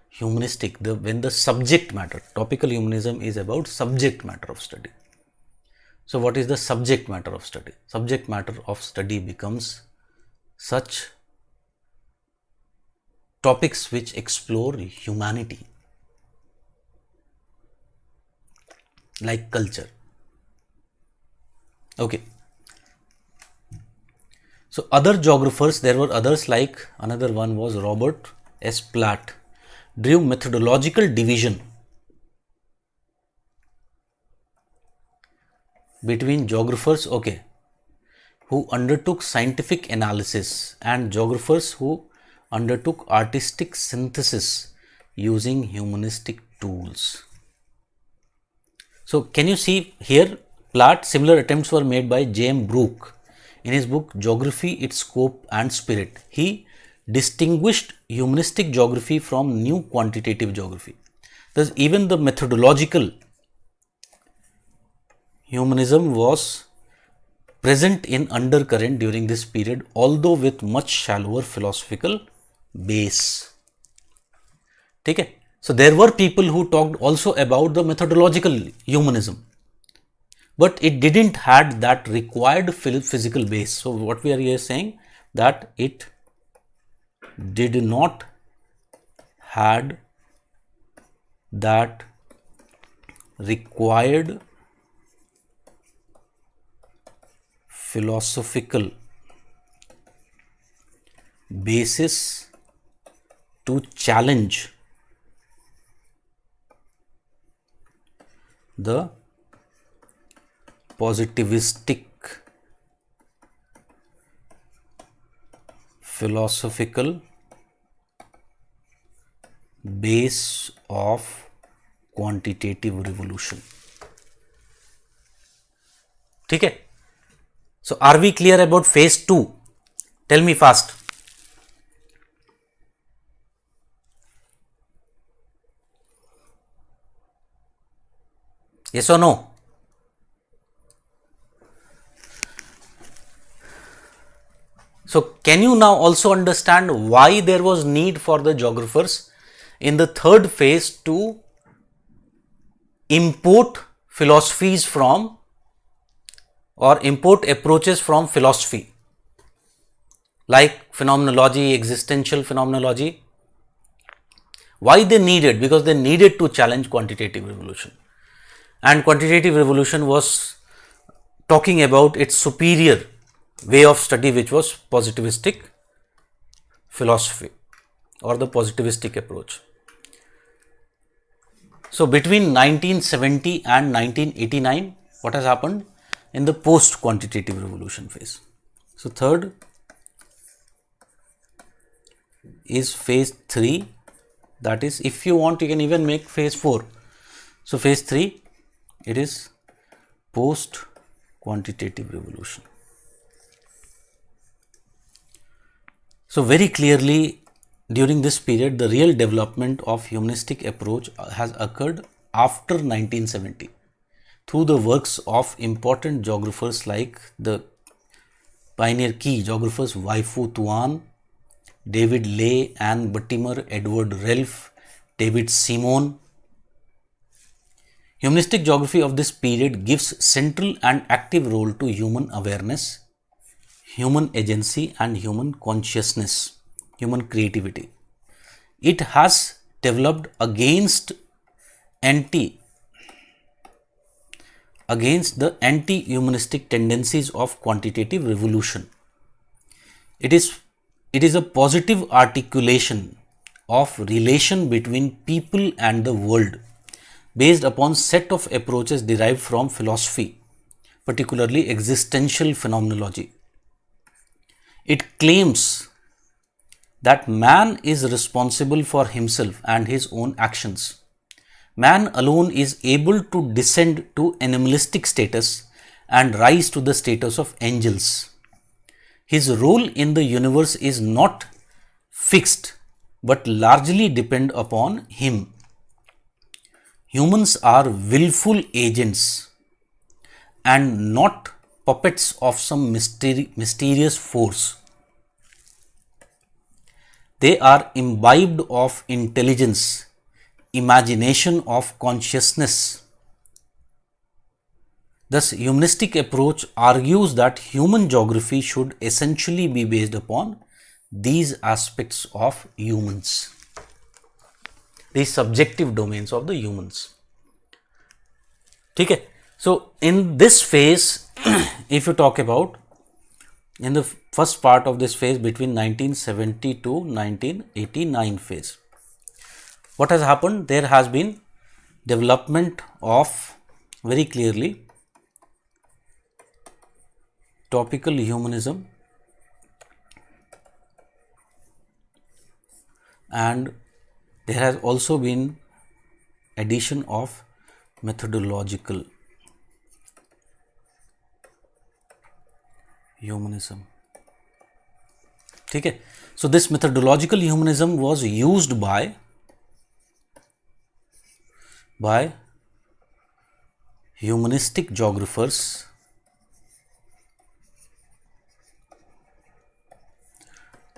humanistic, when the subject matter, topical humanism is about subject matter of study. So what is the subject matter of study? Subject matter of study becomes such topics which explore humanity, like culture. Okay. So other geographers, there were others like, another one was Robert S. Platt, drew methodological division between geographers, okay, who undertook scientific analysis and geographers who undertook artistic synthesis using humanistic tools. So, can you see here, Platt, similar attempts were made by J.M. Brooke in his book Geography, Its Scope and Spirit. He distinguished humanistic geography from new quantitative geography. Thus, even the methodological humanism was present in undercurrent during this period, although with much shallower philosophical base. Okay? So, there were people who talked also about the methodological humanism, but it didn't had that required physical base. So, what we are here saying, that it did not had that required philosophical basis to challenge the positivistic philosophical base of quantitative revolution. ठीक है? So, are we clear about phase 2? Tell me fast. Yes or no? So, can you now also understand why there was need for the geographers in the third phase to import philosophies from, or import approaches from philosophy, like phenomenology, existential phenomenology? Why they needed? Because they needed to challenge quantitative revolution, and quantitative revolution was talking about its superior way of study, which was positivistic philosophy or the positivistic approach. So, between 1970 and 1989, what has happened in the post quantitative revolution phase? So, third is phase 3, that is, if you want, you can even make phase 4. So, phase 3, it is post quantitative revolution. So, very clearly during this period, the real development of humanistic approach has occurred after 1970 through the works of important geographers like the pioneer key geographers Wai-Fu Tuan, David Ley, Anne Buttimer, Edward Ralph, David Simon. Humanistic geography of this period gives central and active role to human awareness, human agency and human consciousness, human creativity. It has developed against the anti-humanistic tendencies of quantitative revolution. It is a positive articulation of relation between people and the world based upon set of approaches derived from philosophy, particularly existential phenomenology. It claims that man is responsible for himself and his own actions. Man alone is able to descend to animalistic status and rise to the status of angels. His role in the universe is not fixed but largely depend upon him. Humans are willful agents and not puppets of some mysterious force. They are imbibed of intelligence, imagination, of consciousness. Thus, humanistic approach argues that human geography should essentially be based upon these aspects of humans, these subjective domains of the humans. Okay? So, in this phase, if you talk about in the first part of this phase between 1970 to 1989 phase, what has happened? There has been development of very clearly topical humanism and there has also been addition of methodological humanism. ठीक है. So this methodological humanism was used by humanistic geographers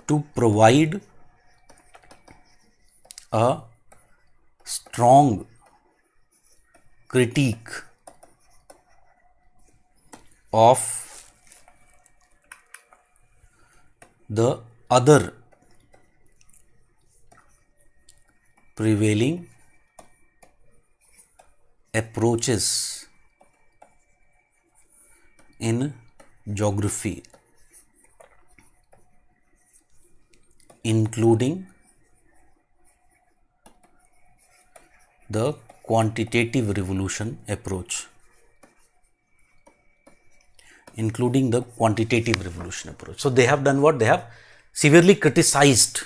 to provide a strong critique of the other prevailing approaches in geography, including the quantitative revolution approach. So they have done what? They have severely criticized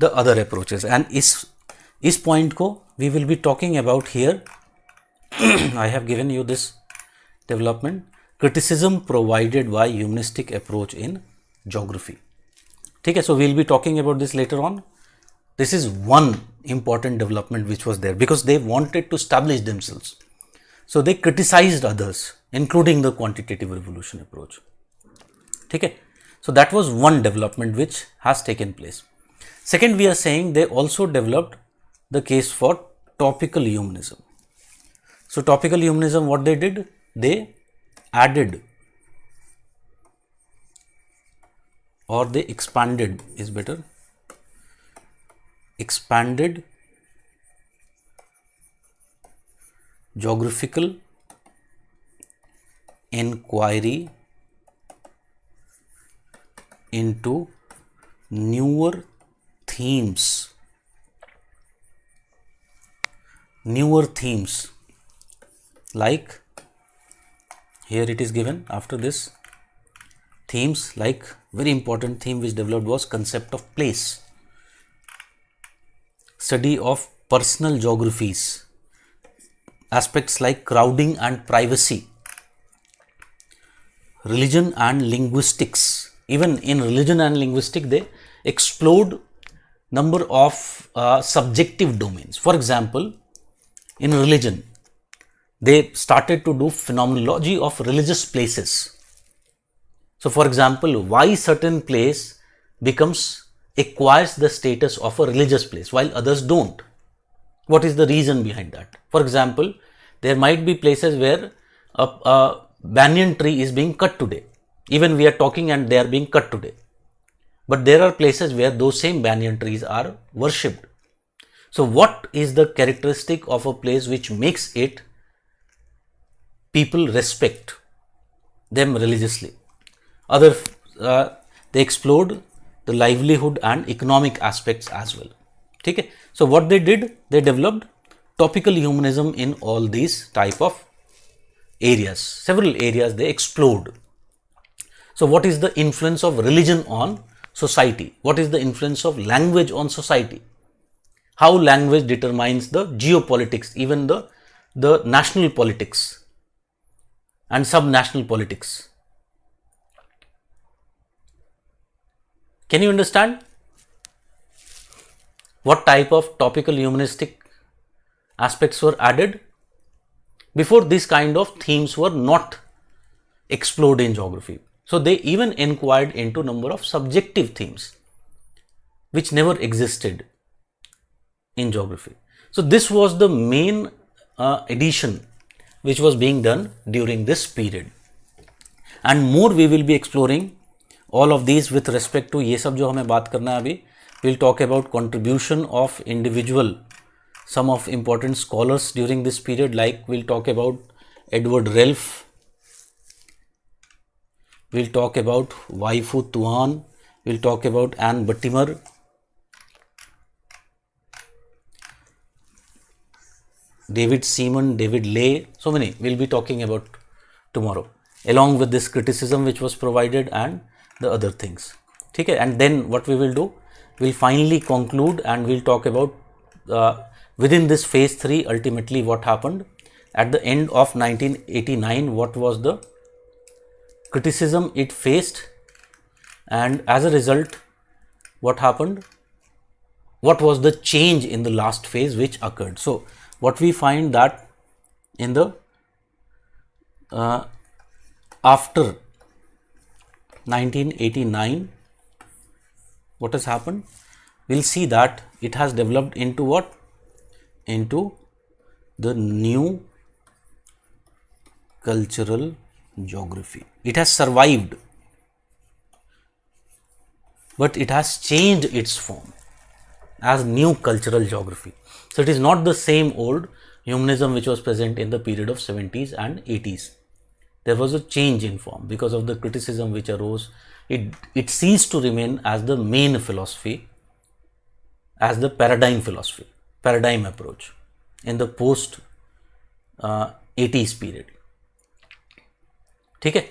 the other approaches, and इस point को we will be talking about here. I have given you this development: criticism provided by humanistic approach in geography. ठीक है, so we will be talking about this later on. This is one important development which was there because they wanted to establish themselves. So they criticized others, including the quantitative revolution approach. ठीक है, so that was one development which has taken place. Second, we are saying they also developed the case for topical humanism. So topical humanism, what they did? They added or they expanded is better. Expanded geographical inquiry into newer themes like, here it is given after this, themes like, very important theme which developed was concept of place, study of personal geographies, aspects like crowding and privacy, religion and linguistics. Even in religion and linguistics, they explored number of subjective domains. For example, in religion, they started to do phenomenology of religious places. So, for example, why certain place acquires the status of a religious place while others don't? What is the reason behind that? For example, there might be places where a banyan tree is being cut today. Even we are talking and they are being cut today. But there are places where those same banyan trees are worshipped. So what is the characteristic of a place which makes it people respect them religiously? They explored the livelihood and economic aspects as well. Okay? So what they did, they developed topical humanism in all these type of areas. Several areas they explored. So what is the influence of religion on society? What is the influence of language on society? How language determines the geopolitics, even the national politics and sub-national politics. Can you understand what type of topical humanistic aspects were added? Before, this kind of themes were not explored in geography. So they even inquired into number of subjective themes which never existed in geography. So this was the main addition which was being done during this period. And more we will be exploring all of these with respect to ये सब जो हमें बात करना है अभी. We'll talk about contribution of individual, some of important scholars during this period, like we'll talk about Edward Ralph, we'll talk about Wai-Fu Tuan, we'll talk about Anne Buttimer, David Seaman, David Lay, so many we'll be talking about tomorrow. along with this criticism which was provided and the other things. Okay, and then what we will do, we'll finally conclude and we'll talk about within this phase 3 ultimately what happened at the end of 1989, what was the criticism it faced, and as a result what happened, what was the change in the last phase which occurred. So what we find that in the after 1989, what has happened, we'll see that it has developed into what, into the new cultural geography. It has survived, but it has changed its form as new cultural geography. So it is not the same old humanism which was present in the period of 70s and 80s. There was a change in form because of the criticism which arose. It ceased to remain as the main philosophy, as the paradigm philosophy, paradigm approach in the post 80s period. Okay,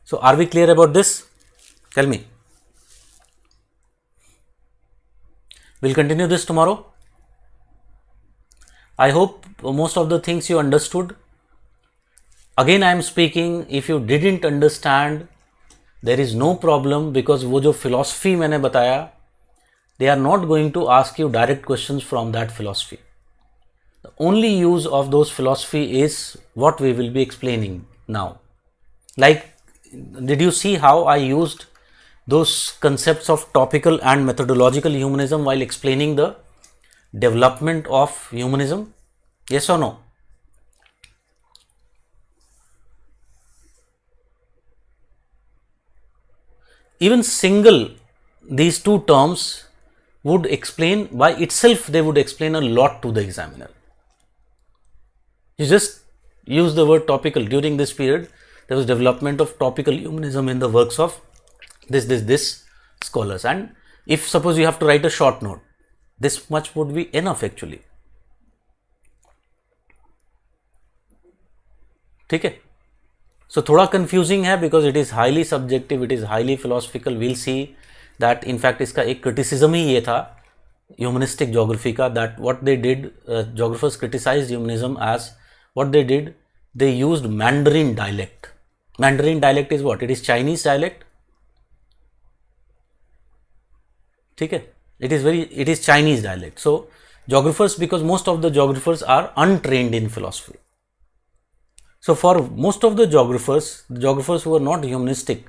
so are we clear about this? Tell me. We'll continue this tomorrow. I hope most of the things you understood. Again I am speaking, if you didn't understand, there is no problem, because वो जो philosophy मैंने बताया, they are not going to ask you direct questions from that philosophy. The only use of those philosophy is what we will be explaining now. Like, did you see how I used those concepts of topical and methodological humanism while explaining the development of humanism? Yes or no? Even single these two terms would explain by itself, they would explain a lot to the examiner. You just use the word topical. During this period, there was development of topical humanism in the works of this scholars, and if suppose you have to write a short note, this much would be enough actually. ठीक है, so थोड़ा confusing है because it is highly subjective, it is highly philosophical. We'll see that in fact इसका एक criticism ही ये था humanistic geography का, that what they did, geographers criticized humanism as what they did, they used Mandarin dialect. Mandarin dialect is what? It is Chinese dialect. ठीक है, it is Chinese dialect. So geographers, because most of the geographers are untrained in philosophy. So for most of the geographers who are not humanistic,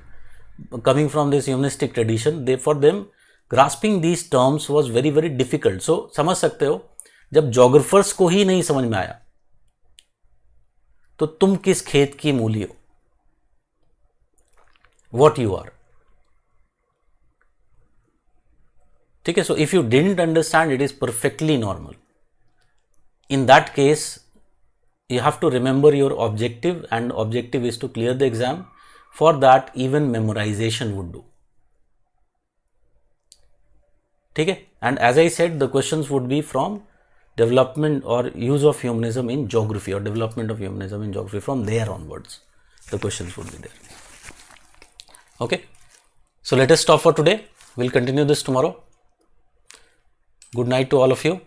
coming from this humanistic tradition, for them grasping these terms was very very difficult. So समझ सकते हो, जब geographers को ही नहीं समझ में आया तो तुम किस खेत की मूली हो, what you are. ठीक है, so if you didn't understand, it is perfectly normal. In that case, you have to remember your objective, and objective is to clear the exam. For that, even memorization would do. ठीक है, and as I said, the questions would be from development or use of humanism in geography, or development of humanism in geography. From there onwards, the questions would be there. Okay, so let us stop for today. We'll continue this tomorrow. Good night to all of you.